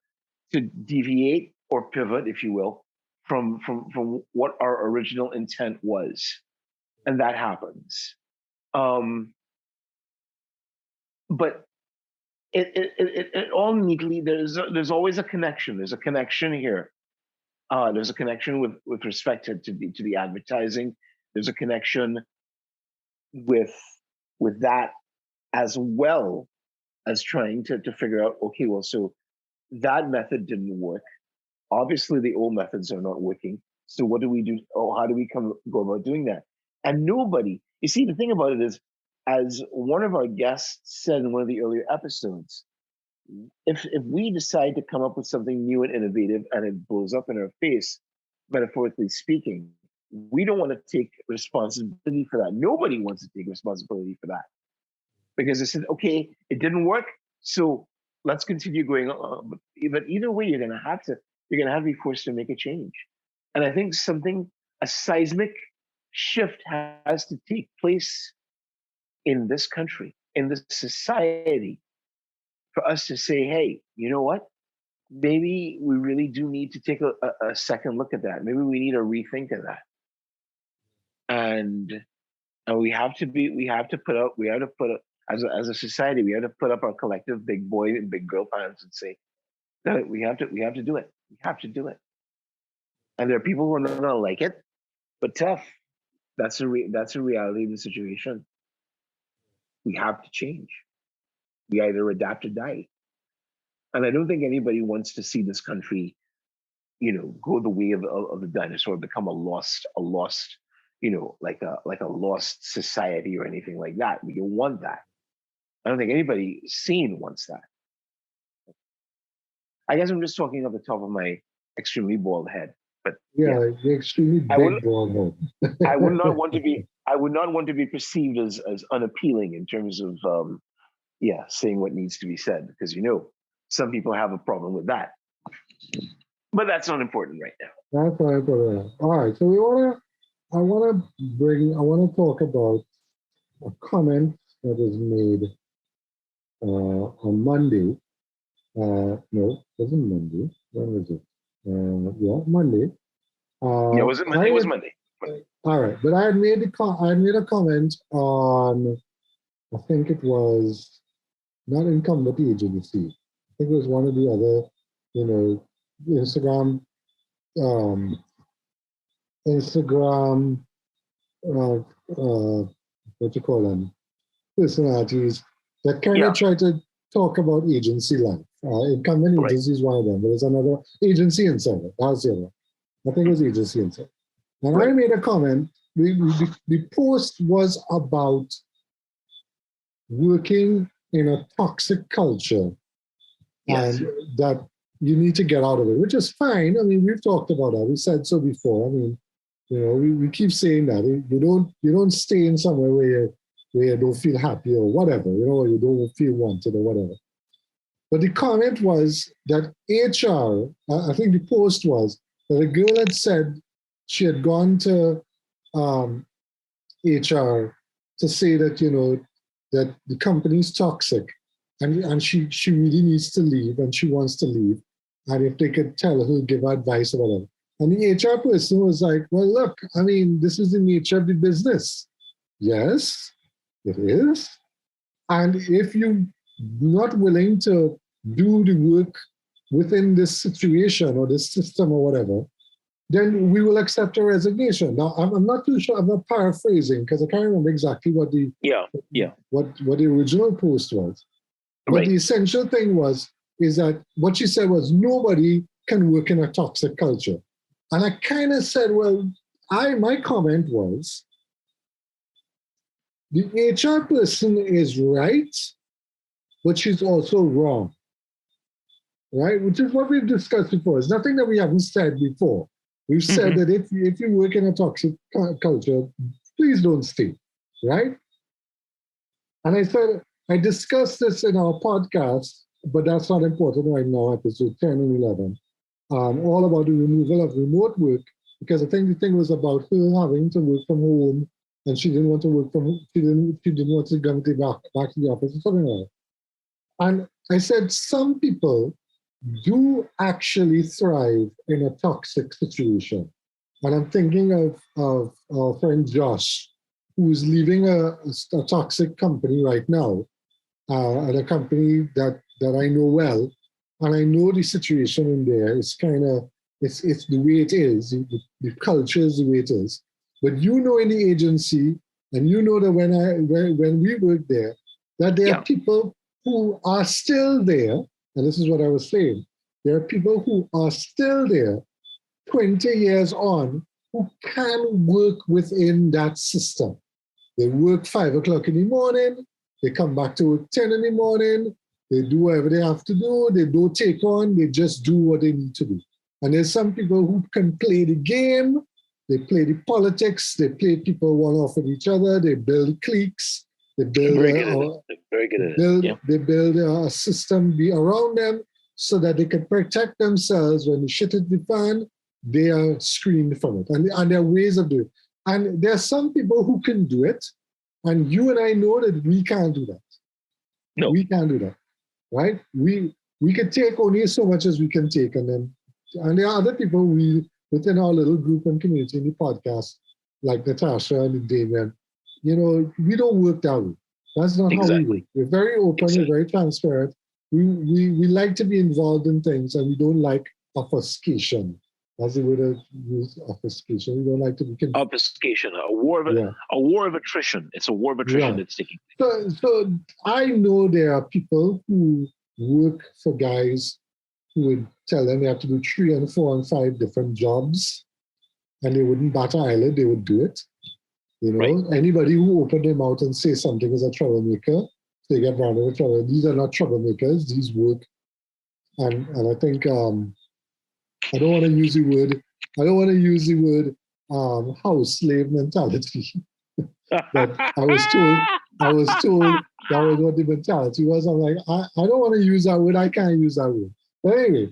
deviate or pivot, if you will, from what our original intent was, and that happens. But it all neatly. There's always a connection. There's a connection here. There's a connection with respect to the advertising. There's a connection with that, as well as trying to figure out, okay, well, so that method didn't work. Obviously, the old methods are not working. So what do we do? How do we go about doing that? And nobody, you see, the thing about it is, as one of our guests said in one of the earlier episodes, if we decide to come up with something new and innovative and it blows up in our face, metaphorically speaking, we don't want to take responsibility for that. Nobody wants to take responsibility for that, because they said, okay, it didn't work, so let's continue going on. But either way, you're gonna have to be forced to make a change. And I think a seismic shift has to take place in this country, in this society, for us to say, hey, you know what? Maybe we really do need to take a second look at that. Maybe we need a rethink of that. And we have to put up, as a society, we have to put up our collective big boy and big girl pants and say, no, we have to do it. We have to do it. And there are people who are not gonna like it, but tough. That's a reality of the situation. We have to change. We either adapt or die. And I don't think anybody wants to see this country, go the way of the dinosaur, become a lost like a lost society or anything like that. We don't want that. I don't think anybody sane wants that. I guess I'm just talking off the top of my extremely bald head. But the extremely big bald head. I would not want to be perceived as unappealing in terms of saying what needs to be said, because some people have a problem with that. But that's not important right now. That's not important. All right, so I want to talk about a comment that was made on Monday. No, it wasn't Monday. When was it? Monday. It was Monday. It was Monday. All right, but I had made a comment on, I think it was not Incumbent Agency. I think it was one of the other, Instagram, what you call them, personalities that kind of try to talk about agency life. Incumbent Agency is one of them. There was another Agency Insider. That was the other one. I think it was Agency Insider. And I made a comment. The post was about working in a toxic culture and that you need to get out of it, which is fine. I mean, we've talked about that. We said so before. I mean, we keep saying that. You don't stay in somewhere where you don't feel happy or whatever, you don't feel wanted or whatever. But the comment was that HR, I think the post was that a girl had said she had gone to HR to say that, that the company's toxic and she really needs to leave and she wants to leave. And if they could tell her, give her advice or whatever. And the HR person was like, well, look, I mean, this is the nature of the business. Yes, it is. And if you're not willing to do the work within this situation or this system or whatever, then we will accept a resignation. Now, I'm not too sure. I'm not paraphrasing because I can't remember exactly what the what the original post was. But the essential thing is that what she said was nobody can work in a toxic culture. And I kind of said, well, my comment was the HR person is right, but she's also wrong. Right? Which is what we've discussed before. It's nothing that we haven't said before. We've said that if you work in a toxic culture, please don't stay, right? And I said, I discussed this in our podcast, but that's not important right now, episode 10 and 11, all about the removal of remote work, because I think the thing was about her having to work from home, and she didn't want to work from home, she didn't want to go back to the office or something like that. And I said, some people do actually thrive in a toxic situation. And I'm thinking of our friend Josh, who's leaving a toxic company right now, at a company that I know well. And I know the situation in there is it's the way it is, the culture is the way it is. But in the agency, and that when we work there, that there are people who are still there, and this is what I was saying, there are people who are still there 20 years on who can work within that system. They work 5 o'clock in the morning, they come back to work 10 in the morning, they do whatever they have to do, they don't take on, they just do what they need to do. And there's some people who can play the game, they play the politics, they play people one off with each other, they build cliques, they build a system around them so that they can protect themselves when the shit hits the fan, they are screened from it. And there are ways of doing it. And there are some people who can do it, and you and I know that we can't do that. No. We can't do that, right? We can take only so much as we can take, and there are other people within our little group and community in the podcast, like Natasha and Damien, we don't work that way. That's not how we work. We're very open, we're very transparent. We like to be involved in things, and we don't like obfuscation. That's the way to use obfuscation. We don't like to be obfuscation. A war of attrition. It's a war of attrition that's taking place. So I know there are people who work for guys who would tell them they have to do 3 and 4 and 5 different jobs, and they wouldn't bat an eyelid. They would do it. Anybody who opened their mouth and say something is a troublemaker. They get branded with trouble. These are not troublemakers. These work. And I think I don't want to use the word house slave mentality. But I was told that was what the mentality was. I'm like, I don't want to use that word. I can't use that word. But anyway,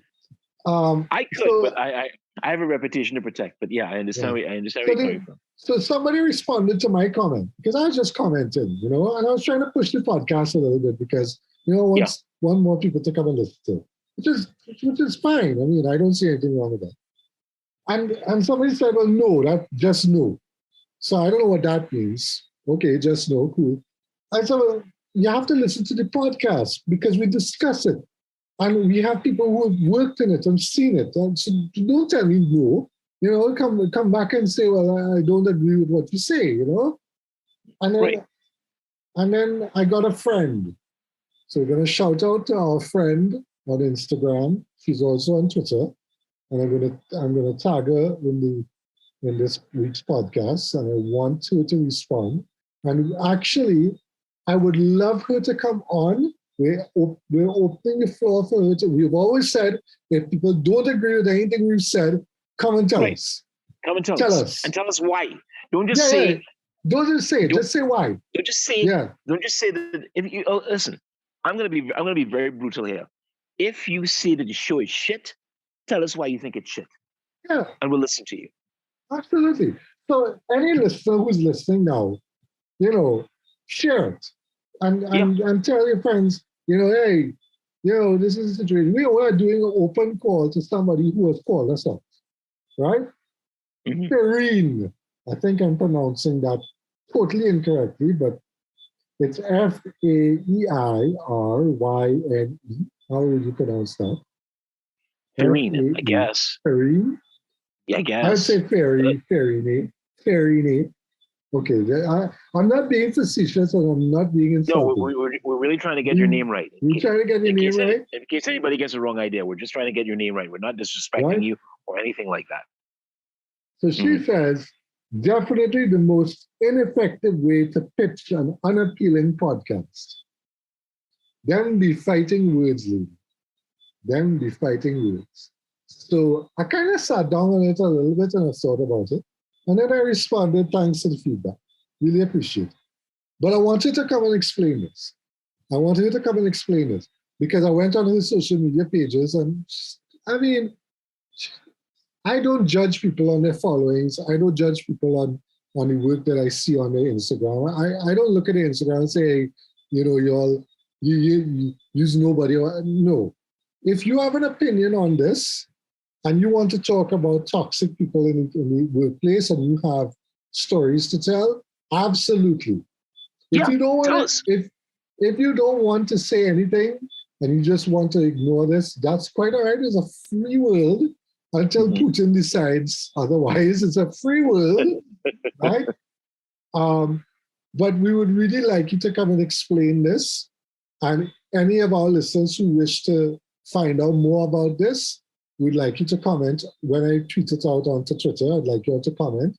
I could, but I have a reputation to protect. But yeah, I understand. Yeah. I understand where you're coming from. So somebody responded to my comment because I was just commenting, and I was trying to push the podcast a little bit because want more people to come and listen to, which is fine. I mean, I don't see anything wrong with that. And somebody said, well, no, that just no. So I don't know what that means. Okay, just no, cool. I said, well, you have to listen to the podcast because we discuss it. And we have people who have worked in it and seen it. And so don't tell me no. Come back and say, well, I don't agree with what you say, And then I got a friend. So we're going to shout out to our friend on Instagram. She's also on Twitter. And I'm gonna tag her in this week's podcast, and I want her to respond. And actually, I would love her to come on. We're opening the floor for her. We've always said if people don't agree with anything we've said, come and tell us. Come and tell us. And tell us why. Don't just say. Yeah. Don't just say it. Just say why. Don't just say. Yeah. Don't just say that. If you listen, I'm gonna be very brutal here. If you say that the show is shit, tell us why you think it's shit. Yeah. And we'll listen to you. Absolutely. So any listener who's listening now, share it. And tell your friends, hey, this is the situation. We are doing an open call to somebody who has called us up. Right? Mm-hmm. Ferine. I think I'm pronouncing that totally incorrectly, but it's Faeirryne. How would you pronounce that? Ferine, I guess. Ferine? Yeah, I guess. I'd say Faeirryne. Okay, I'm not being facetious and I'm not being insulting. No, we're really trying to get your name right. We're trying to get your name right? In case anybody gets the wrong idea, we're just trying to get your name right. We're not disrespecting you or anything like that. So she says, definitely the most ineffective way to pitch an unappealing podcast. Then be fighting words, lady. Then be fighting words. So I kind of sat down on it a little bit and I thought about it. And then I responded, thanks for the feedback. Really appreciate it. But I want you to come and explain this. Because I went on his social media pages and, I don't judge people on their followings. I don't judge people on the work that I see on their Instagram. I don't look at their Instagram and say, you use nobody. No. If you have an opinion on this, and you want to talk about toxic people in the workplace and you have stories to tell, absolutely. If you don't want to say anything and you just want to ignore this, that's quite all right. It's a free world until Putin decides otherwise. It's a free world, right? But we would really like you to come and explain this. And any of our listeners who wish to find out more about this, we'd like you to comment. When I tweet it out onto Twitter, I'd like you all to comment.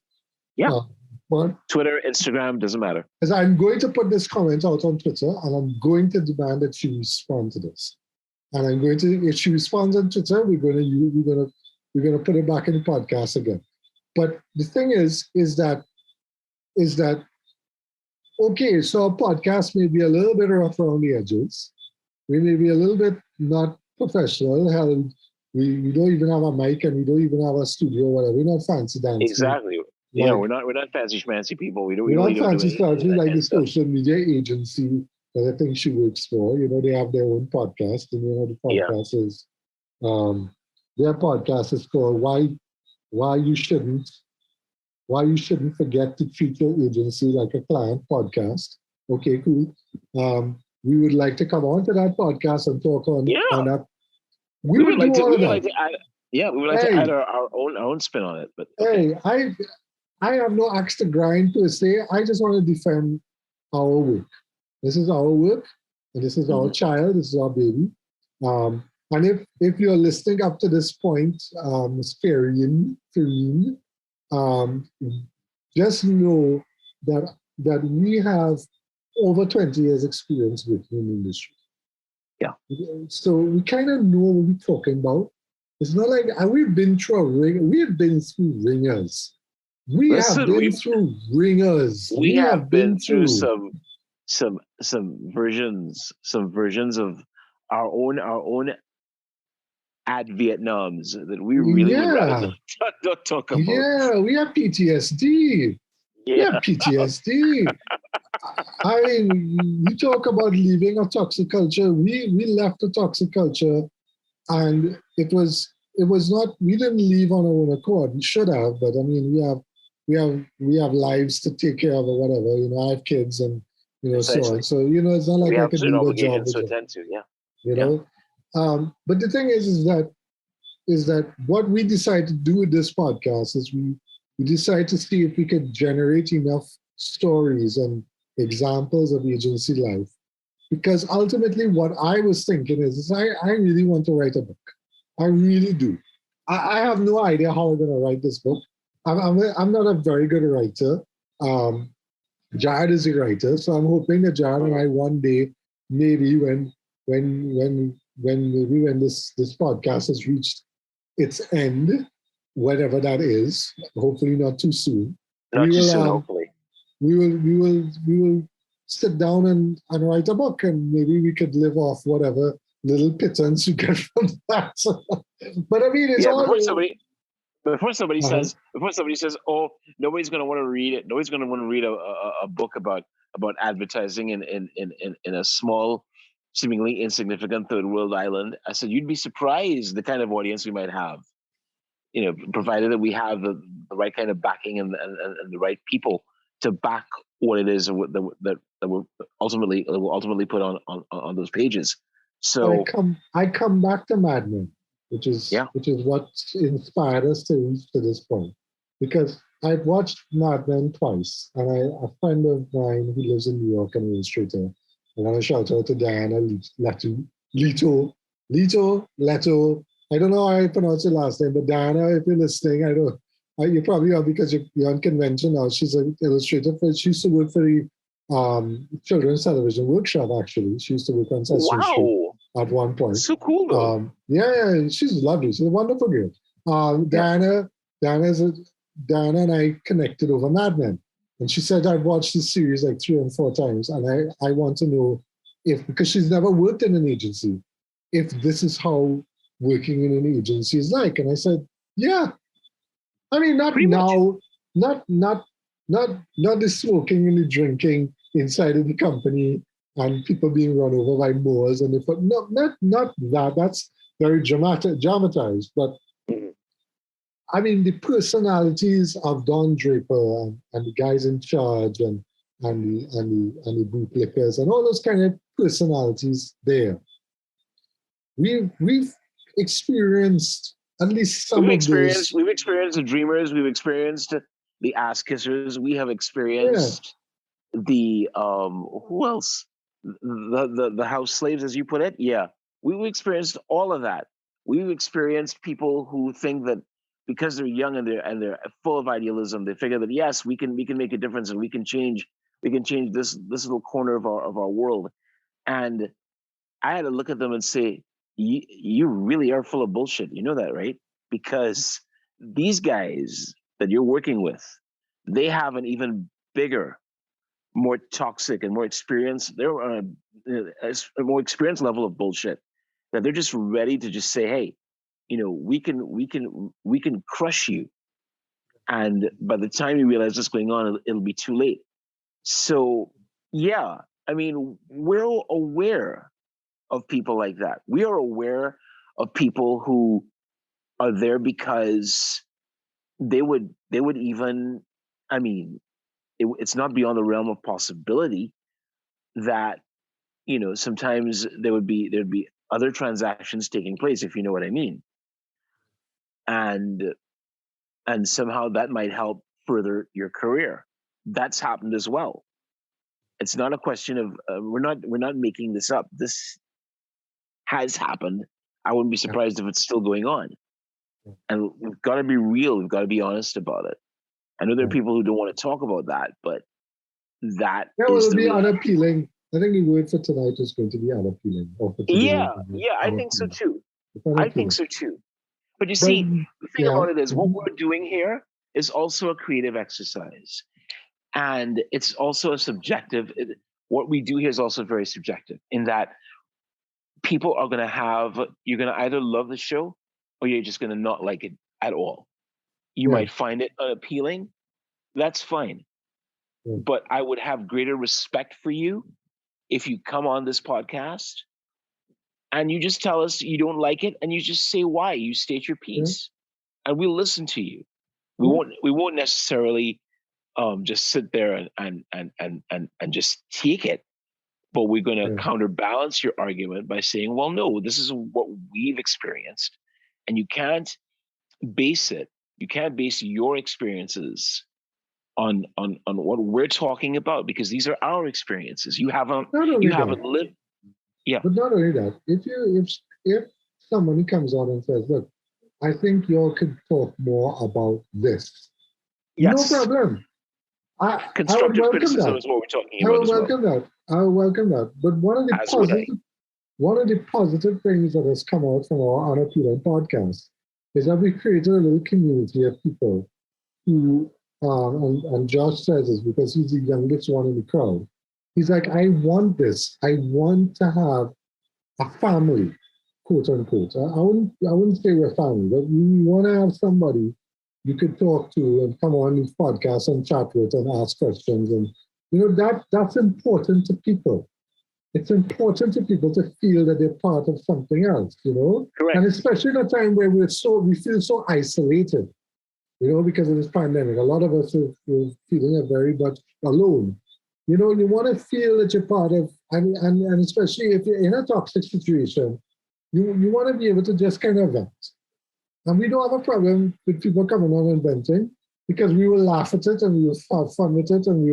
Yeah. Twitter, Instagram, doesn't matter. Because I'm going to put this comment out on Twitter, and I'm going to demand that she respond to this. And I'm going to, if she responds on Twitter, we're going to put it back in the podcast again. But the thing is that okay, so our podcast may be a little bit rough around the edges. We may be a little bit not professional. Hell, we don't even have a mic and we don't even have a studio or whatever. We're not fancy dancing. Exactly. We're not fancy schmancy people. We're not fancy schmancy like the social media agency that I think she works for. They have their own podcast, and the podcast is their podcast is called Why You Shouldn't Forget to Treat Your Agency Like a Client podcast. Okay, cool. We would like to come on to that podcast and talk on that. We would like to add our own spin on it. But okay. Hey, I have no axe to grind per se. I just want to defend our work. This is our work, and this is our child. This is our baby. And if you're listening up to this point, Ms. Ferine, just know that we have over 20 years experience working in the industry. Yeah. So we kind of know what we're talking about. It's not like we've been through a ring. We've been through ringers. We have been through ringers. We have been through some versions of our own ad Vietnams that we really would rather not talk about. Yeah, we have PTSD. Yeah. We have PTSD. I mean, you talk about leaving a toxic culture. We left a toxic culture, and it was not. We didn't leave on our own accord. We should have, but I mean, we have lives to take care of or whatever. You know, I have kids and so on. So it's not like I could leave a job. To attend to, yeah. You know, but the thing is that what we decided to do with this podcast is we decided to see if we could generate enough stories and examples of agency life, because ultimately what I was thinking is I really want to write a book. I really do. I have no idea how I'm going to write this book. I'm not a very good writer. Jared is a writer, so I'm hoping that Jared and I one day, maybe when this podcast has reached its end, whatever that is, hopefully not too soon. Hopefully. We will sit down and write a book, and maybe we could live off whatever little pittance you get from that. But I mean, it's all before somebody says, oh, nobody's going to want to read it. Nobody's going to want to read a book about advertising in a small, seemingly insignificant third world island. I said, you'd be surprised the kind of audience we might have. Provided that we have the right kind of backing and the right people to back what it is that will ultimately put on those pages. So I come back to Mad Men, which is what inspired us to reach to this point, because I've watched Mad Men twice, and a friend of mine who lives in New York, an illustrator, and I want to shout out to Diana Leto. I don't know how I pronounce your last name, but Diana, if you're listening, you probably are, because you're on convention now. She's an illustrator. She used to work for the Children's Television Workshop, actually. She used to work on Sesame Street at one point. So cool, though. Yeah, she's lovely. She's a wonderful girl. Diana and I connected over Mad Men. And she said, I've watched this series like 3 and 4 times, and I want to know because she's never worked in an agency, if this is how working in an agency is like. And I said, yeah. I mean, not the smoking and the drinking inside of the company and people being run over by moors and not that. That's very dramatized. But I mean, the personalities of Don Draper and the guys in charge and the bootlickers and all those kind of personalities there. We've experienced at least some of those. We've experienced the dreamers. We've experienced the ass kissers. We have experienced the who else? The house slaves, as you put it. Yeah, we've experienced all of that. We've experienced people who think that because they're young and they're full of idealism, they figure that yes, we can make a difference and we can change this little corner of our world. And I had to look at them and say, you really are full of bullshit. You know that, right? Because these guys that you're working with, they have an even bigger, more toxic and more experienced, they're on a more experienced level of bullshit, that they're just ready to just say, hey, we can crush you. And by the time you realize what's going on, it'll be too late. So yeah, I mean, we're aware of people like that. We are aware of people who are there because they would even, I mean, it's not beyond the realm of possibility that, sometimes there'd be other transactions taking place, if you know what I mean. And somehow that might help further your career. That's happened as well. It's not a question of, we're not making this up. This has happened. I wouldn't be surprised if it's still going on. And we've got to be real. We've got to be honest about it. I know there are people who don't want to talk about that, but that Yeah, well, is it'll the be reality. unappealing. I think the word for tonight is going to be unappealing. Or for today. Yeah, I think so Unappealing. too. It's I think unappealing. so too. But you But see, the thing yeah, about it is what we're doing here is also a creative exercise. And it's also a subjective, what we do here is also very subjective in that people are going to have, you're going to either love the show or you're just going to not like it at all. You yeah, might find it unappealing. That's fine. yeah, But I would have greater respect for you if you come on this podcast and you just tell us you don't like it and you just say why. You state your yeah, piece and we'll listen to you. We yeah, won't necessarily just sit there and just take it, but we're going to yeah. counterbalance your argument by saying, well, no, this is what we've experienced, and base it. You can't base your experiences on what we're talking about because these are our experiences. You haven't Not only that, lived. Yeah. but not only that, if somebody comes on and says, look, I think you all could talk more about this. No Yes. problem. I would Constructive welcome criticism that. is what we're talking I about would as well. welcome that. I would welcome that. But As would I. one of the positive things that has come out from our Unappealing podcast is that we created a little community of people who, and Josh says this because he's the youngest one in the crowd. He's like, I want this. I want to have a family, quote unquote. I wouldn't say we're family, but we want to have somebody you could talk to and come on these podcasts and chat with and ask questions. And that's important to people. It's important to people to feel that they're part of something else, Correct. And especially in a time where we feel so isolated, because of this pandemic. A lot of us are feeling very much alone. You want to feel that you're part of, and especially if you're in a toxic situation, you want to be able to just kind of vent. And we don't have a problem with people coming on and venting because we will laugh at it and we will have fun with it and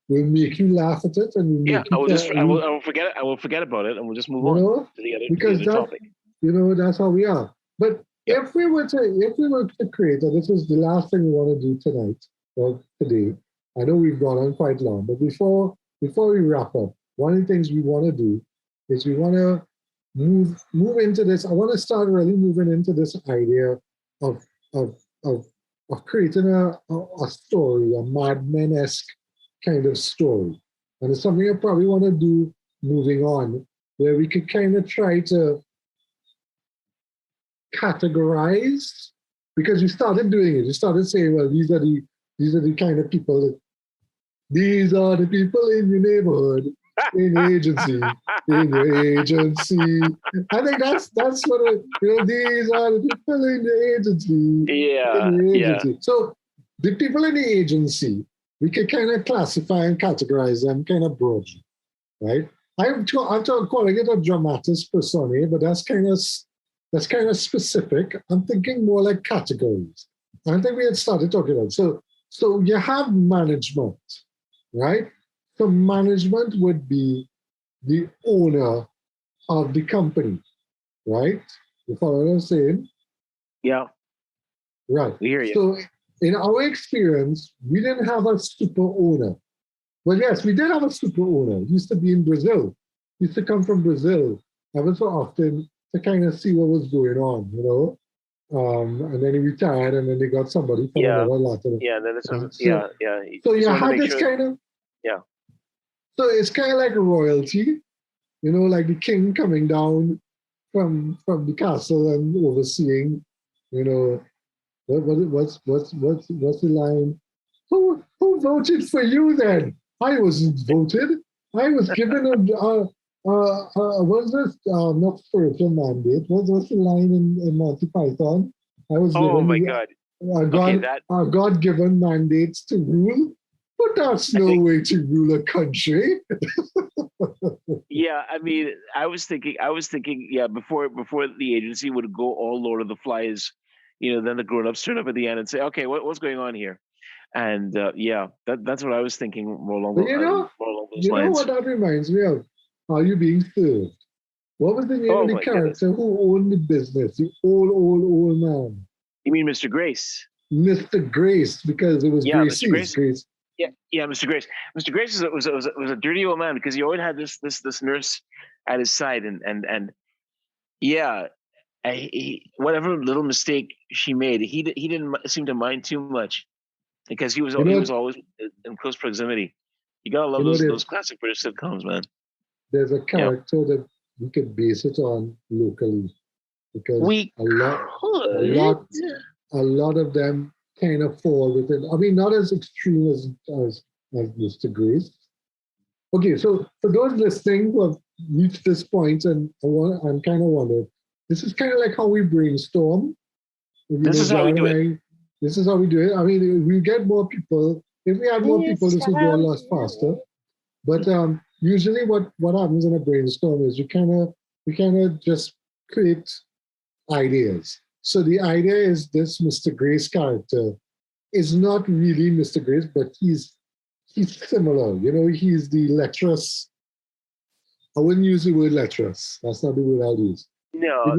we'll make you laugh at it and we'll make I you will forget it. I will forget about it and we'll just move on to the other topic. That's how we are. But if we were to create, and this is the last thing we want to do tonight or today, I know we've gone on quite long, but before we wrap up, one of the things we want to do is we want to move into this. I want to start really moving into this idea of of of, of creating a story, a Mad Men-esque kind of story. And it's something I probably want to do moving on, where we could kind of try to categorize, because you started doing it. You started saying, well, these are the kind of people that these are the people in your neighborhood, in your agency, in your agency. I think that's what these are the people in the agency. Yeah. In the agency. So the people in the agency, we can kind of classify and categorize them kind of broadly, right? I'm calling it a dramatis personae, but that's kind of specific. I'm thinking more like categories. I think we had started talking about. So you have management, right? So management would be the owner of the company, right? You follow what I'm saying? Yeah. Right. We hear you. So in our experience, we didn't have a super owner. Well, yes, we did have a super owner. He used to be in Brazil. He used to come from Brazil ever so often to kind of see what was going on, and then he retired, and then they got somebody from another Latin. Yeah, then it's So you had this kind of. Yeah. So it's kind of like royalty, like the king coming down from the castle and overseeing, what's the line? Who voted for you then? I wasn't voted. I was given what's this? Not spiritual mandate. What's the line in Monty Python? I was given. Oh my God! A God-given mandates to rule, but that's no way to rule a country. Yeah, I mean, I was thinking, before the agency would go all Lord of the Flies, then the grown-ups turn up at the end and say, okay, what's going on here? And that's what I was thinking more along those lines. You know what that reminds me of? Are You Being Served? What was the name of the character who owned the business? The old man. You mean Mr. Grace? Mr. Grace, because it was Gracie's. Yeah, Mr. Grace. Mr. Grace was a dirty old man because he always had this nurse at his side, and yeah, whatever little mistake she made, he didn't seem to mind too much because he was always in close proximity. You gotta love those classic British sitcoms, man. There's a character that we could base it on locally because a lot of them kind of fall within. I mean, not as extreme as Mr. Grace. Okay, so for those listening who have reached this point, and I'm kind of wondering, this is kind of like how we brainstorm. This is how we do it. This is how we do it. I mean, we get more people. If we had more people, this would go a lot faster. But usually, what happens in a brainstorm is we kind of just create ideas. So the idea is this Mr. Grace character is not really Mr. Grace, but he's similar. You know, he's the lecherous. I wouldn't use the word lecherous. That's not the word I'll use. No.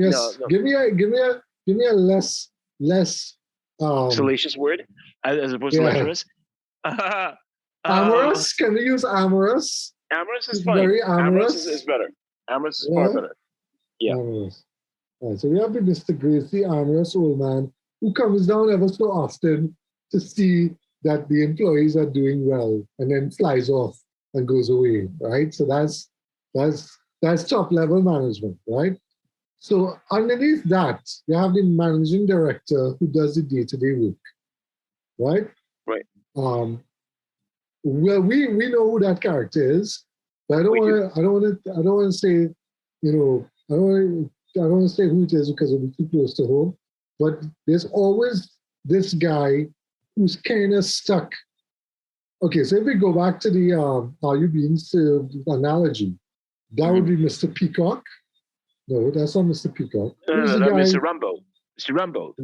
Give me a less salacious word as opposed to lecherous. Amorous? Can we use amorous? Amorous is fine. Very amorous. Amorous is better. Amorous is far better. Yeah. Amorous. Right, so we have the Mr. Grace, the amorous old man, who comes down ever so often to see that the employees are doing well, and then flies off and goes away. Right. So that's top level management, right? So underneath that, you have the managing director who does the day-to-day work, right? Right. Well, we know who that character is, but I don't want to say, you know, I don't want to say who it is because it'll be too close to home. But there's always this guy who's kind of stuck. Okay, so if we go back to the "Are you being served" analogy, that would be Mr. Peacock. No, that's not Mr. Peacock. No, Mr. Rumbo. Mr. Rumbo.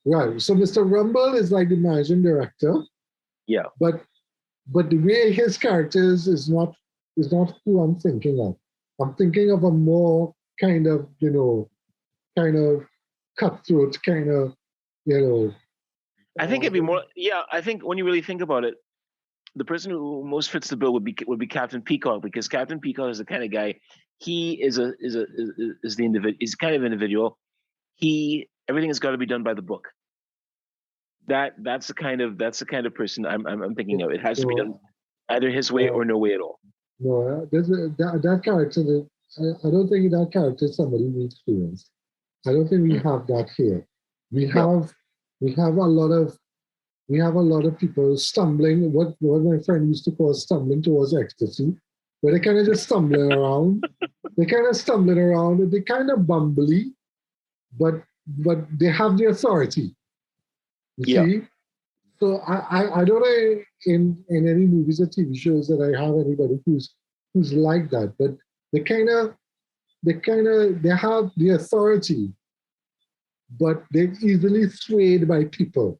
Right. So Mr. Rumble is like the managing director. Yeah. But the way his character is not who I'm thinking of. I'm thinking of a more kind of cutthroat, I think it'd be more. Yeah, I think when you really think about it, the person who most fits the bill would be Captain Peacock, because Captain Peacock is the kind of guy. He is the individual. He's the kind of individual. Everything has got to be done by the book. That's the kind of person I'm thinking of. It has to be done either his way or no way at all. No, that character. I don't think that character is somebody we experience. I don't think we have that here. We have a lot of people stumbling. What my friend used to call stumbling towards ecstasy, where they kind of just stumbling around. They're kind of stumbling around, and they're kind of bumbly, but they have the authority. You see? So I don't know in any movies or TV shows that I have anybody who's like that, but they have the authority, but they're easily swayed by people.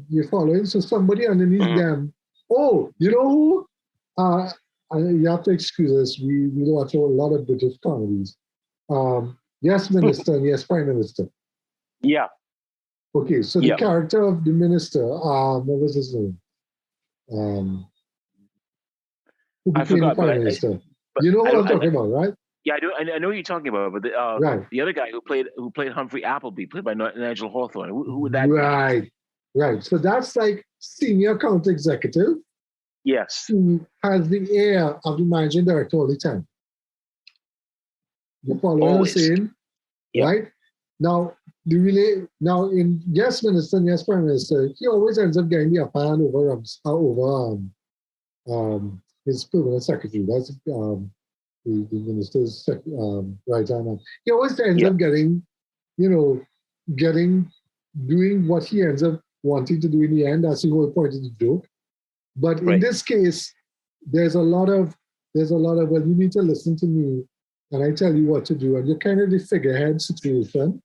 You're following? So somebody underneath them. Oh, you know who? You have to excuse us. We watch a lot of British comedies. Yes, Minister, and yes, Prime Minister. Yeah. Okay, so the character of the minister, what was his name? I forgot. Prime Minister. You know what I'm talking about, right? Yeah, I do. I know what you're talking about, but the other guy who played Humphrey Appleby, played by Nigel Hawthorne. Who would that be? Right. So that's like senior account executive. Yes. Who has the air of the managing director all the time. You follow what I'm saying? Yeah. Right? Now in Yes Minister and Yes Prime Minister, he always ends up getting the upper hand over his permanent secretary. That's the minister's right hand man. He always ends up doing what he ends up wanting to do in the end. That's the whole point of the joke. But in this case, there's a lot of well, you need to listen to me and I tell you what to do. And you're kind of the figurehead situation.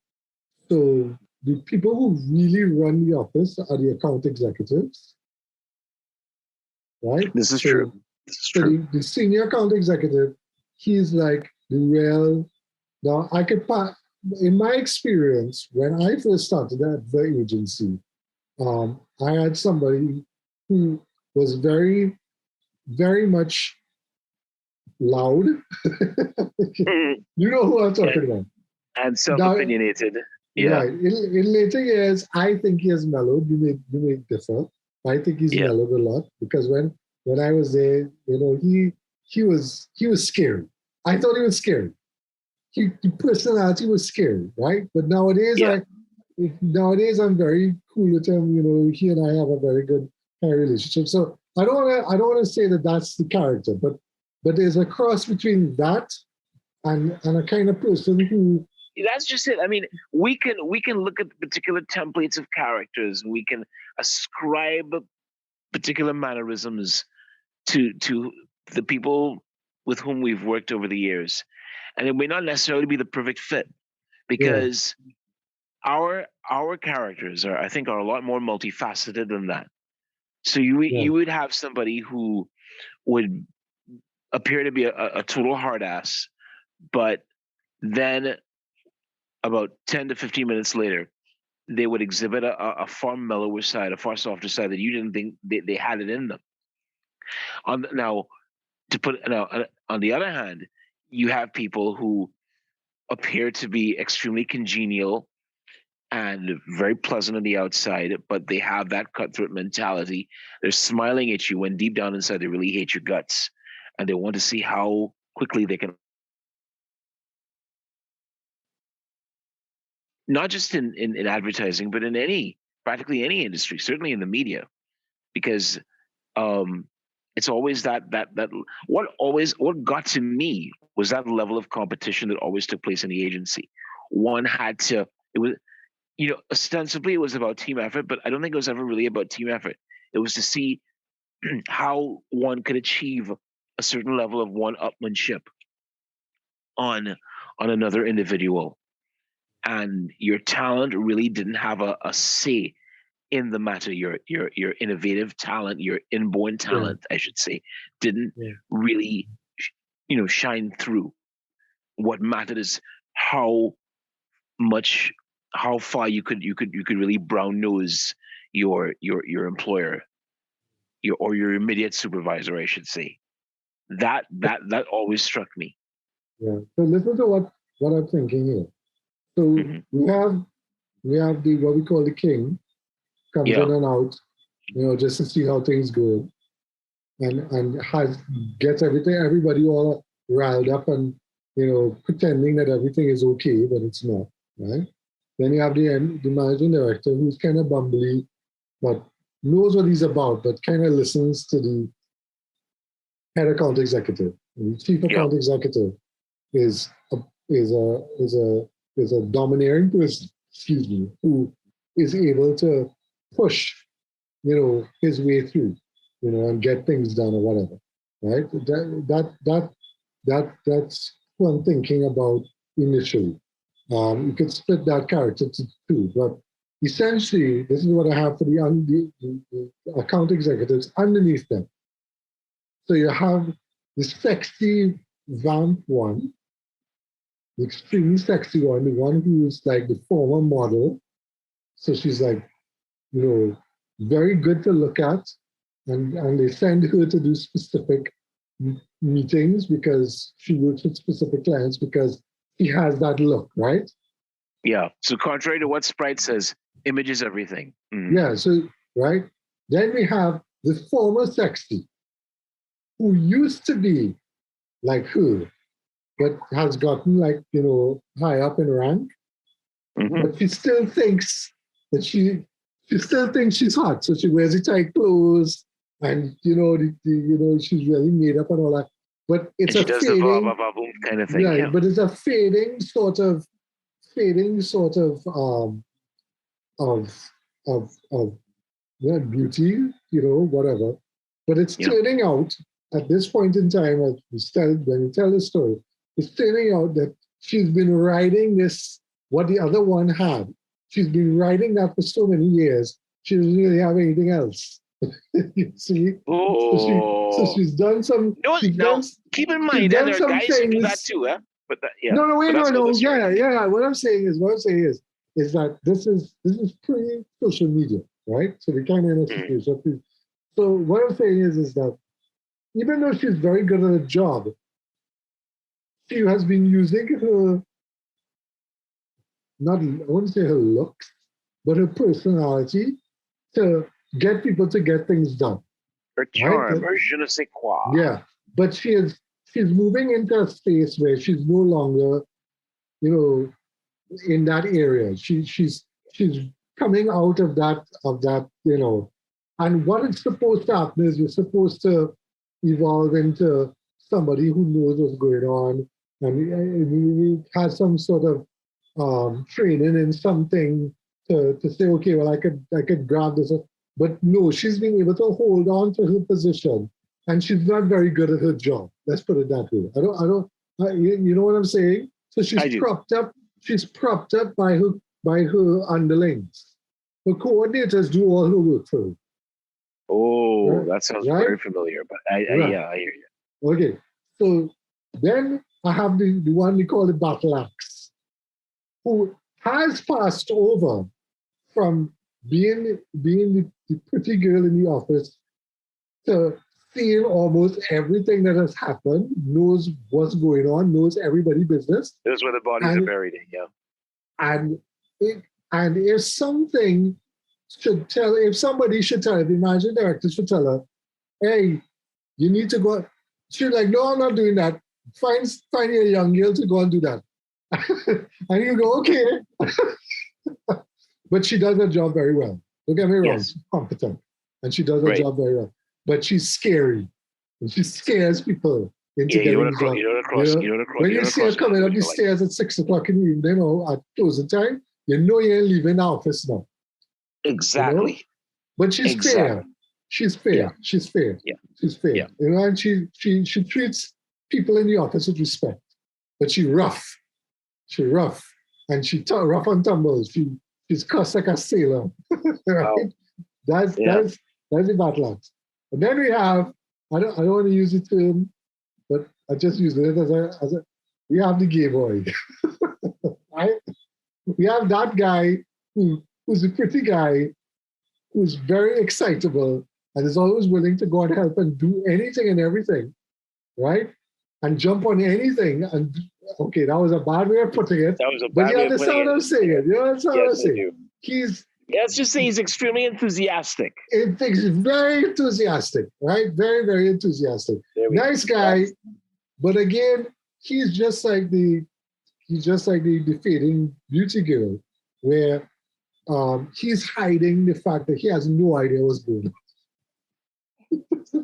So the people who really run the office are the account executives. Right? This is true. The senior account executive, he's like the real. Now, in my experience, when I first started at the agency, I had somebody who was very, very much loud. You know who I'm talking about. And self-opinionated. Right. In later years, I think he has mellowed. You may differ. I think he's mellowed a lot because when I was there, he was scary. I thought he was scary. His personality was scary, right? But nowadays, I'm very cool with him. He and I have a very good relationship. So I don't want to say that that's the character, but there's a cross between that and a kind of person who. That's just it. I mean, we can look at particular templates of characters. We can ascribe particular mannerisms to the people with whom we've worked over the years, and it may not necessarily be the perfect fit because our characters are a lot more multifaceted than that. So you would have somebody who would appear to be a total hard ass, but then about 10 to 15 minutes later, they would exhibit a far mellower side, a far softer side that you didn't think they had it in them. On the other hand, you have people who appear to be extremely congenial and very pleasant on the outside, but they have that cutthroat mentality. They're smiling at you when deep down inside they really hate your guts, and they want to see how quickly they can. Not just in advertising, but in practically any industry, certainly in the media, because it's always that what got to me was that level of competition that always took place in the agency. One had to, it was, ostensibly it was about team effort, but I don't think it was ever really about team effort. It was to see how one could achieve a certain level of one-upmanship on another individual. And your talent really didn't have a say in the matter. Your innovative talent, your inborn talent, I should say, didn't really, shine through. What mattered is how far you could really brown nose your employer, your immediate supervisor, I should say. That always struck me. Yeah. So listen to what I'm thinking here. So we have the what we call the king comes in and out, just to see how things go, and gets everybody all riled up and pretending that everything is okay, but it's not, right? Then you have the managing director who's kind of bumbly, but knows what he's about, but kind of listens to the head account executive. And the chief account executive is a domineering person, who is able to push, his way through, and get things done or whatever, right? That's what I'm thinking about initially. You could split that character to two, but essentially, this is what I have for the account executives underneath them. So you have the sexy vamp one, the extremely sexy one, the one who's like the former model. So she's like, very good to look at. And they send her to do specific meetings because she works with specific clients because she has that look, right? Yeah. So contrary to what Sprite says, image is everything. Mm-hmm. Yeah. So, right. Then we have the former sexy who used to be like her, but has gotten high up in rank. Mm-hmm. But she still thinks that she still thinks she's hot. So she wears the tight clothes and, she's really made up and all that. But it's a fading kind of thing. Yeah, but it's a fading sort of beauty, whatever. But it's turning out at this point in time, when you tell the story, it's turning out that she's been riding this, what the other one had. She's been riding that for so many years. She doesn't really have anything else. You see? Oh. So she's done some. Keep in mind, there are guys who do that too, huh? But yeah. What I'm saying is that this is pre-social media, right? So we kind of in a situation. So what I'm saying is that even though she's very good at her job, she has been using her, not, I wouldn't say her looks, but her personality to get people to get things done. Her charm, or je ne sais quoi. Yeah, but she's moving into a space where she's no longer, you know, in that area. She's coming out of that, you know. And what is supposed to happen is you're supposed to evolve into somebody who knows what's going on and has some sort of training in something to say, okay, well, I could grab this. But no, she's been able to hold on to her position, and she's not very good at her job. Let's put it that way. You know what I'm saying? So she's propped up. She's propped up by her underlings. Her coordinators do all her work for her. Oh, right? That sounds very familiar. But yeah, I hear you. Okay, so then I have the one we call the battle axe, who has passed over from being the pretty girl in the office to seeing almost everything that has happened, knows what's going on, knows everybody's business. Knows where the bodies are buried in, yeah. And if somebody should tell her, the managing director should tell her, hey, you need to go. She's like, no, I'm not doing that. Find a young girl to go and do that. And you go, okay. But she does her job very well. Don't get me wrong, she's competent. And she does her job very well. But she's scary. And she scares people into getting the job. When you see her coming up the stairs at 6 o'clock in the evening, at closing time, you know you're leaving the office now. Exactly. You know? But she's fair. She's fair. Yeah. She's fair. Yeah. She's fair. Yeah. You know, and she treats people in the office with respect. But she's rough. She's rough. And rough on tumbles. She's cussed like a sailor. Right? Wow. That's the battle axe. And then we have, I don't want to use the term, but I just use it as a we have the gay boy. Right? We have that guy who's a pretty guy, who's very excitable and is always willing to go and help and do anything and everything, right? And jump on anything. And okay, that was a bad way of putting it. That was a bad way of putting it. But you understand what I'm saying? You understand what I'm saying? Let's just say he's extremely enthusiastic. He's very enthusiastic, right? Very, very enthusiastic. Nice guy, but again, he's just like the fading beauty girl, where he's hiding the fact that he has no idea what's going on.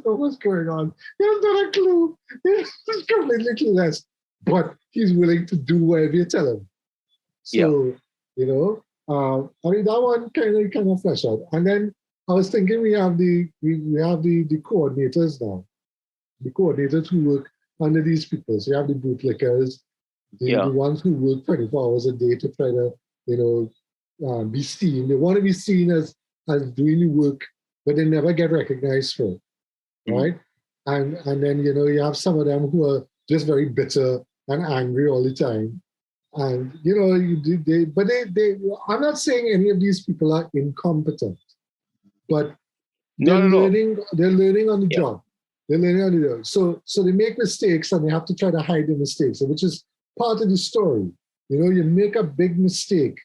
What's going on? He has not a clue. He's completely clueless. But he's willing to do whatever you tell him. So, you know, I mean, that one kind of flesh out. And then I was thinking we have the coordinators now. The coordinators who work under these people. So you have the bootlickers, the ones who work 24 hours a day to try to, you know, be seen. They want to be seen as doing the work, but they never get recognized for it, right? And then, you know, you have some of them who are just very bitter and angry all the time. And, you know, I'm not saying any of these people are incompetent, but they're learning on the job. They're learning on the job. So they make mistakes and they have to try to hide the mistakes, which is part of the story. You know, you make a big mistake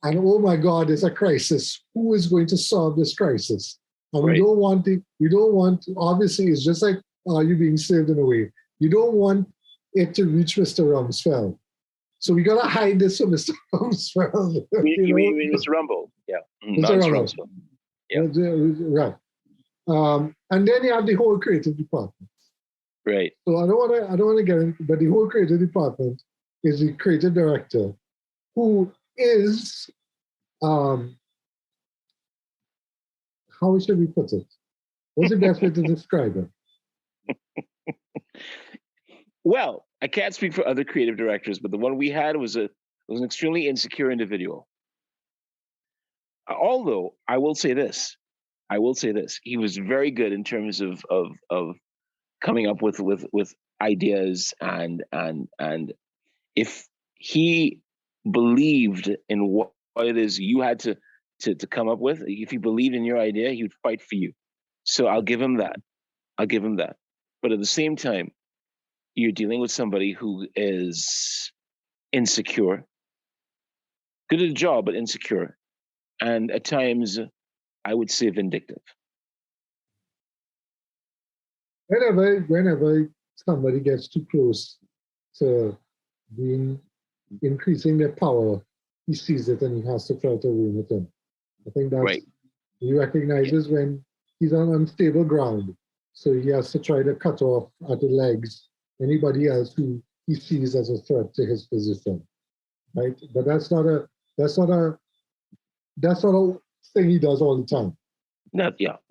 and oh my God, there's a crisis. Who is going to solve this crisis? And we don't want, obviously, it's just like you being saved in a way. You don't want it to reach Mr. Rumsfeld. So we got to hide this from Mr. Rumsfeld. You mean Mr. Rumble? Yeah. Mr. Rumsfeld. Yeah. Right. And then you have the whole creative department. Right. So I don't want to get into, but the whole creative department is the creative director, who is, how should we put it? What's the best way to describe it? Well, I can't speak for other creative directors, but the one we had was an extremely insecure individual. Although I will say this, he was very good in terms of coming up with ideas and if he believed in what it is you had to come up with, if he believed in your idea, he would fight for you. So I'll give him that. But at the same time, you're dealing with somebody who is insecure, good at the job, but insecure. And at times, I would say vindictive. Whenever somebody gets too close to increasing their power, he sees it and he has to try to ruin it in. I think that's right. He recognizes when he's on unstable ground, so he has to try to cut off at the legs anybody else who he sees as a threat to his position, right? But that's not a thing he does all the time.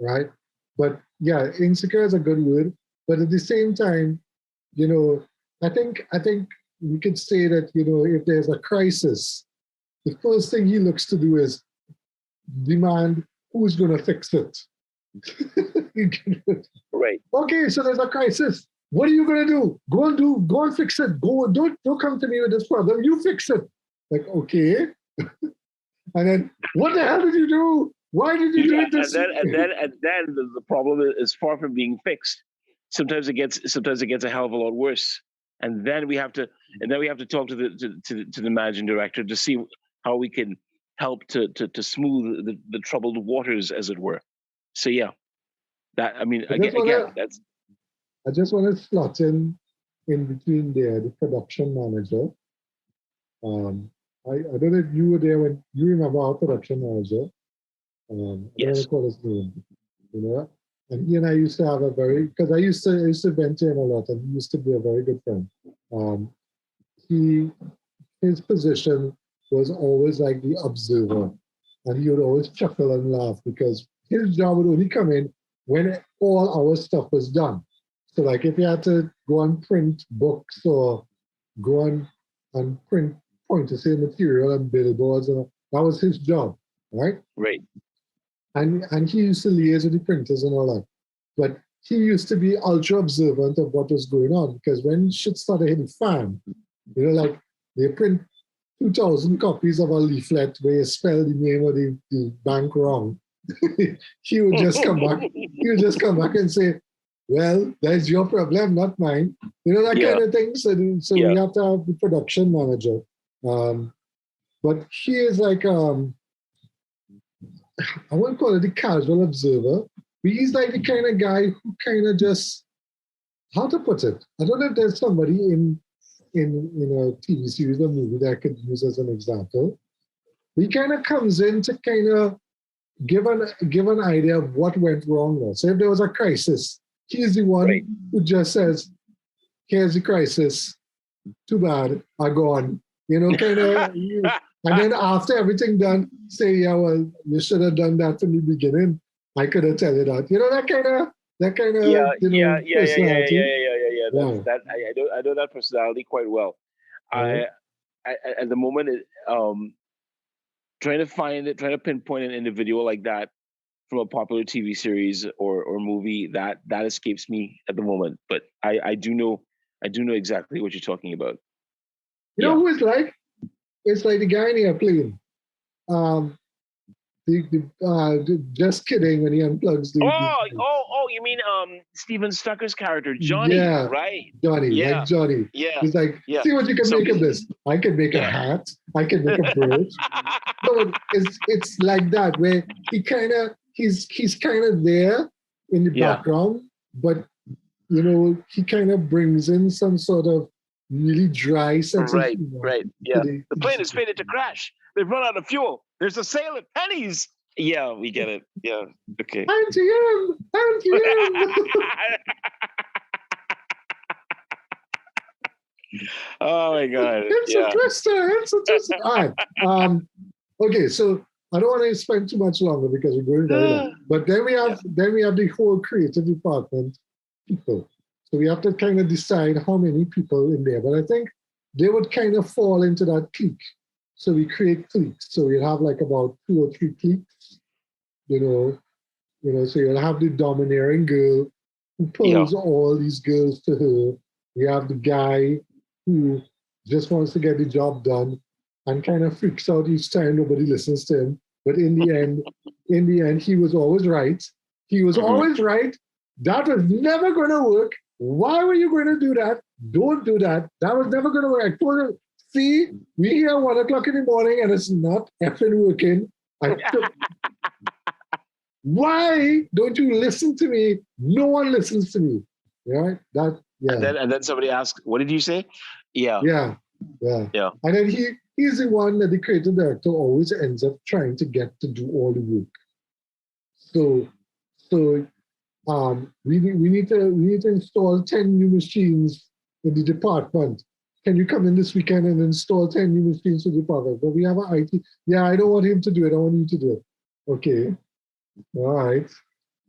Right? But yeah, insecure is a good word. But at the same time, I think we could say that, if there's a crisis, the first thing he looks to do is demand who's going to fix it. Right. Okay, so there's a crisis. What are you going to do? Go and fix it. Don't come to me with this problem. You fix it. Like, okay. And then, what the hell did you do? Why did you do it this way? And then the problem is far from being fixed. Sometimes it gets a hell of a lot worse. And then we have to talk to the managing director to see how we can help to smooth the troubled waters, as it were. So yeah, I just want to slot in between there the production manager. I don't know if you were there when you remember our production manager. I don't want to call his name, And he and I used to have because I used to vent to him a lot, and he used to be a very good friend. His position was always like the observer, and he would always chuckle and laugh because his job would only come in when all our stuff was done. So like if you had to go and print books or go on and print point-of-sale material and billboards, that was his job, right? Right. And he used to liaise with the printers and all that. But he used to be ultra observant of what was going on, because when shit started hitting fan, like they print 2,000 copies of a leaflet where you spell the name of the bank wrong. He would just come back. He would just come back and say, well, that's your problem, not mine. That kind of thing. So we have to have the production manager. But he is like, I wouldn't call it the casual observer, but he's like the kind of guy who kind of just, how to put it? I don't know if there's somebody in a TV series or movie that I could use as an example. He kind of comes in to kind of give an idea of what went wrong there. So if there was a crisis, he's the one who just says, here's the crisis, too bad, I'm gone. Kind of, and then after everything done, say, yeah, well, you should have done that from the beginning. I could have tell you that. That kind of personality. I know that personality quite well. I at the moment, trying to pinpoint an individual like that from a popular TV series or movie that escapes me at the moment. But I do know exactly what you're talking about. You know who it's like? It's like the guy in the airplane. Just kidding, when he unplugs the. You mean Steven Stucker's character, Johnny? Yeah, right. Johnny, yeah. like Johnny. Yeah. He's like, see what you can make of this. I can make a hat. I can make a brooch. No, it's like that where he's kind of there in the background, but he kind of brings in some sort of really dry sense of humor. Right. Yeah. The plane is fated to crash. They've run out of fuel. There's a sale at Penny's. Yeah, we get it. Yeah. Okay. Anti-M. Oh my God. It's a twister. All right. Okay, so I don't want to spend too much longer because we're going very long. But then we have the whole creative department people. So we have to kind of decide how many people in there. But I think they would kind of fall into that clique. So we create cliques. So we'll have like about 2 or 3 cliques, so you'll have the domineering girl who pulls all these girls to her. We have the guy who just wants to get the job done and kind of freaks out each time nobody listens to him. But in the end, he was always right. He was always right. That was never going to work. Why were you going to do that? Don't do that. That was never going to work. I told him, see, we here 1 o'clock in the morning and it's not effing working. Why don't you listen to me? No one listens to me. Right? And then somebody asked, what did you say? Yeah. And then he's the one that the creative director always ends up trying to get to do all the work. So we need to install 10 new machines in the department. Can you come in this weekend and install 10 new machines in the department? But we have an IT. Yeah, I don't want him to do it. I want you to do it. Okay. All right.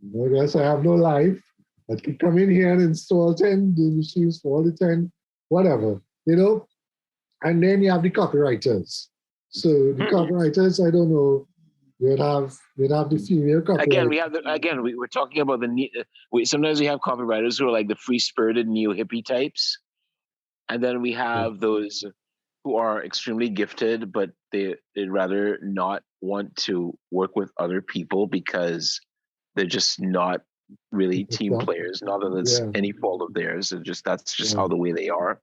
I guess I have no life. I could come in here and install 10 new machines for all the 10, whatever, And then you have the copywriters. So the copywriters, I don't know. We'd have the female copywriters. We're talking about sometimes we have copywriters who are like the free-spirited neo-hippie types. And then we have those who are extremely gifted, but they'd rather not want to work with other people because they're just not really team players. Not that it's any fault of theirs. That's just how the way they are.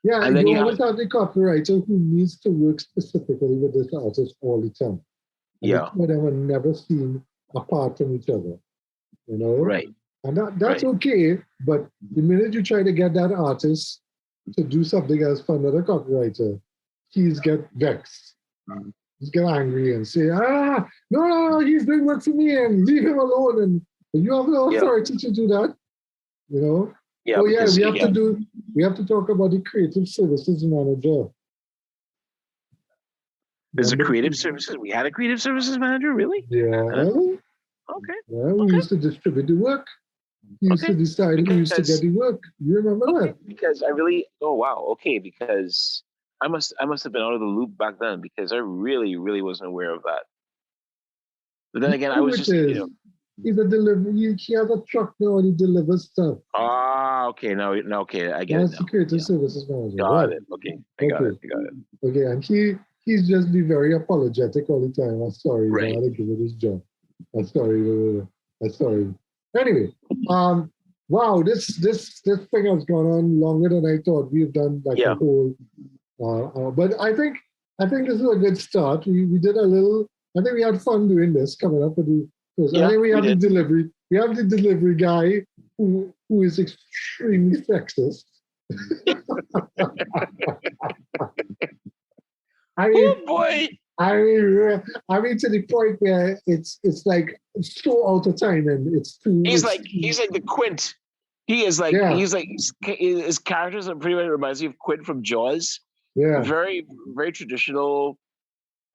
Yeah, and then you always have the copywriter who needs to work specifically with this artist all the time. And the two of them are never seen apart from each other. Right. And that's okay, but the minute you try to get that artist to do something else for another copywriter, he's get vexed. He's get angry and say, no, he's doing work for me and leave him alone. And you have no authority to do that. Yeah, we have to talk about the creative services manager. There's a creative services. We had a creative services manager, really? Yeah. Okay. Yeah, we used to distribute the work. He used to decide who used to get the work. You remember that? Because because I must have been out of the loop back then because I really, really wasn't aware of that. But then again, I was just he's a delivery. He has a truck now and he delivers stuff. Okay. Now, okay, I get it. That's the creative services manager. Got it. Okay, I got it. Okay, and he's just be very apologetic all the time. I'm sorry, I had to give it his job. I'm sorry. Anyway, wow, this thing has gone on longer than I thought. We've done like a whole, but I think this is a good start. We did a little. I think we had fun doing this coming up with the. I think we have the delivery. We have the delivery guy who is extremely sexist. I mean, oh boy! I mean, to the point where it's like so out of time, and it's too. He's like the Quint. He is like his characters are pretty much reminds me of Quint from Jaws. Yeah. Very very traditional,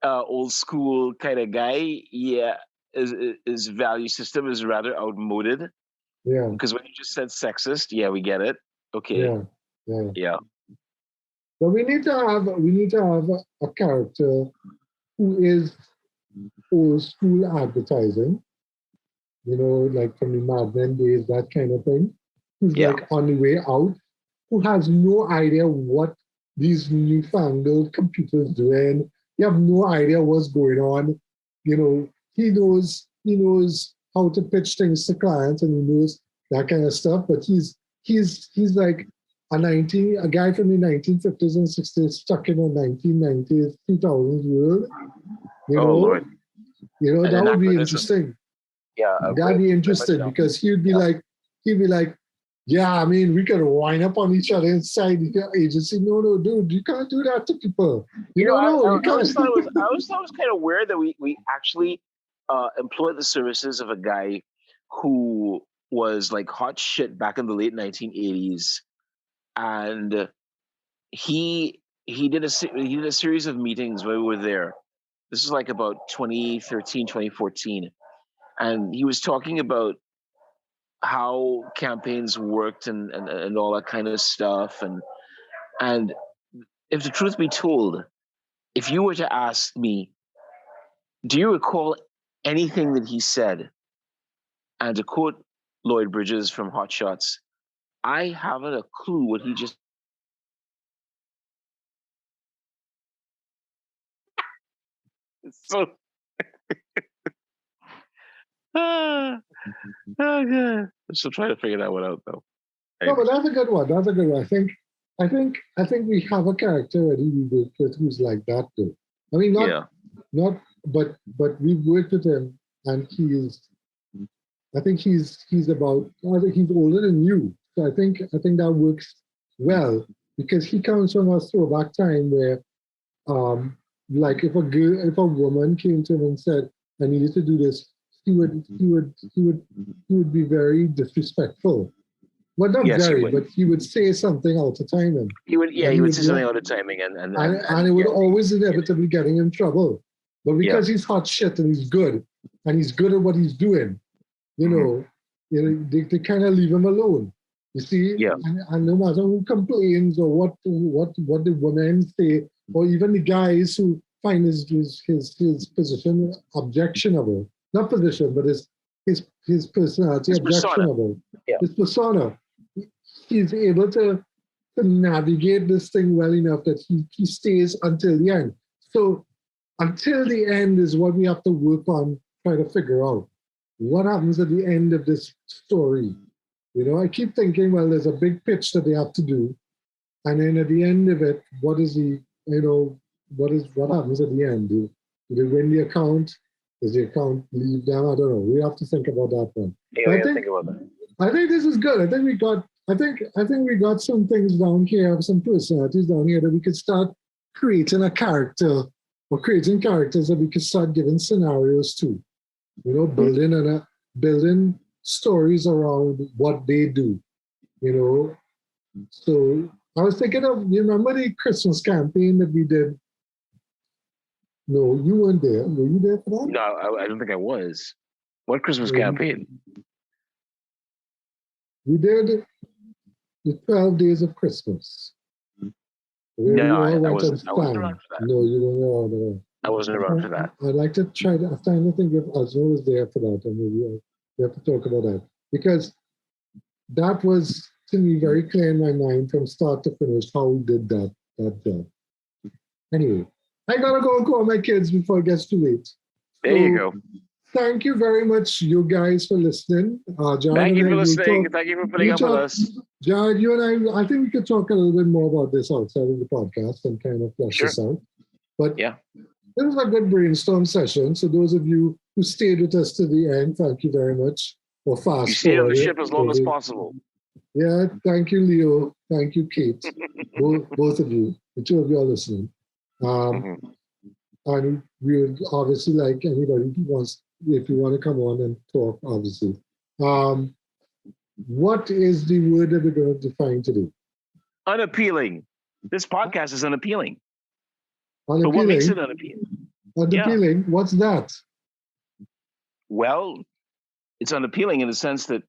old school kind of guy. Yeah, his value system is rather outmoded. Yeah. Because when you just said sexist, we get it. Okay. Yeah. But we need to have a character who is old school advertising, like from the Mad Men days, that kind of thing, who's like on the way out, who has no idea what these newfangled computers doing. You have no idea what's going on. He knows how to pitch things to clients and he knows that kind of stuff, but he's like a guy from the 1950s and 60s stuck in a 1990s, 2000s world. Lord. That would be interesting. Yeah. That'd be interesting because he'd be like, yeah, I mean, we can wind up on each other inside the agency. No, dude, you can't do that to people. You can't. I always thought it was kind of weird that we actually employed the services of a guy who was like hot shit back in the late 1980s. And he did a series of meetings where we were there. This is like about 2013, 2014. And he was talking about how campaigns worked and all that kind of stuff. And if the truth be told, if you were to ask me, do you recall anything that he said? And to quote Lloyd Bridges from Hot Shots, I haven't a clue what he just. So Oh, God. I'm still trying to figure that one out, though. No, but that's a good one. That's a good one. I think we have a character already we worked with who's like that too. I mean, but we've worked with him, and I think he's older than you. So I think that works well because he comes from a throwback time where, like if a woman came to him and said, "I needed to do this," he would be very disrespectful. Well, not Yes, very, but he would say something out of timing. He would say something out of timing, and it would always inevitably get him in trouble. But because he's hot shit and he's good at what he's doing, they kind of leave him alone. You see, and no matter who complains or what the women say, or even the guys who find his position objectionable, not position, but his personality objectionable, his persona. He's able to navigate this thing well enough that he stays until the end. So until the end is what we have to work on, try to figure out. What happens at the end of this story? I keep thinking, well, there's a big pitch that they have to do. And then at the end of it, what happens at the end? Do they win the account? Does the account leave them? I don't know. We have to think about that one. Think about that. I think this is good. I think we got some things down here, some personalities down here that we could start creating a character or creating characters that we could start giving scenarios to. Building stories around what they do. So I was thinking of, you remember the Christmas campaign that we did? No, you weren't there. Were you there for that? No, I don't think I was. What Christmas campaign? We did the 12 Days of Christmas. No, I wasn't around for that. No, you weren't around. I wasn't around for that. I'd like to try to, I'm trying to think if Azra was there for that, and maybe we have to talk about that. Because that was, to me, very clear in my mind from start to finish how we did that job. Anyway, I gotta go and call my kids before it gets too late. There you go. Thank you very much, you guys, for listening. Jared, thank you for listening. Thank you for putting up with us. Jared, you and I think we could talk a little bit more about this outside of the podcast and kind of flesh this out. But it was a good brainstorm session. So those of you who stayed with us to the end, thank you very much. Or fast you stayed on the ship as long as possible. Yeah, thank you, Leo. Thank you, Kate. both of you. The two of you are listening. And we would obviously like anybody who wants, if you want to come on and talk, obviously. What is the word that we're going to define today? Unappealing. This podcast is unappealing. Unappealing? But what makes it unappealing? Unappealing? What's that? Well, it's unappealing in the sense that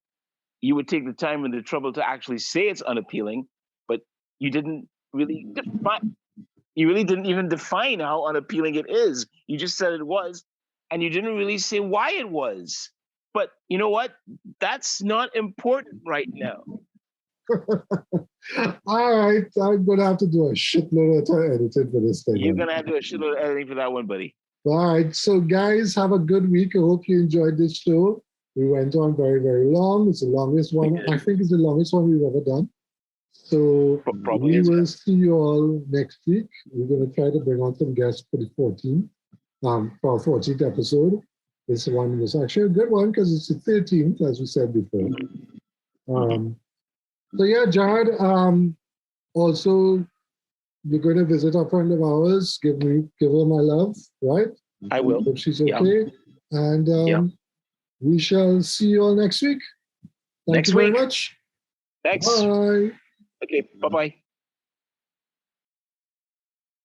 you would take the time and the trouble to actually say it's unappealing, but you didn't really define. You really didn't even define how unappealing it is. You just said it was, and you didn't really say why it was. But you know what? That's not important right now. All right, I'm going to have to do a shitload of editing for this thing. You're going to have to do a shitload of editing for that one, buddy. All right, so guys, have a good week. I hope you enjoyed this show. We went on very, very long. It's the longest one. I think it's the longest one we've ever done. So we will see you all next week. We're going to try to bring on some guests for the 14th, for our 14th episode. This one was actually a good one because it's the 13th, as we said before. So yeah, Jared, also, you're going to visit a friend of ours. Give her my love, right? I will. Hope she's okay. And we shall see you all next week. Thank you very much. Thanks. Bye. Okay, bye-bye.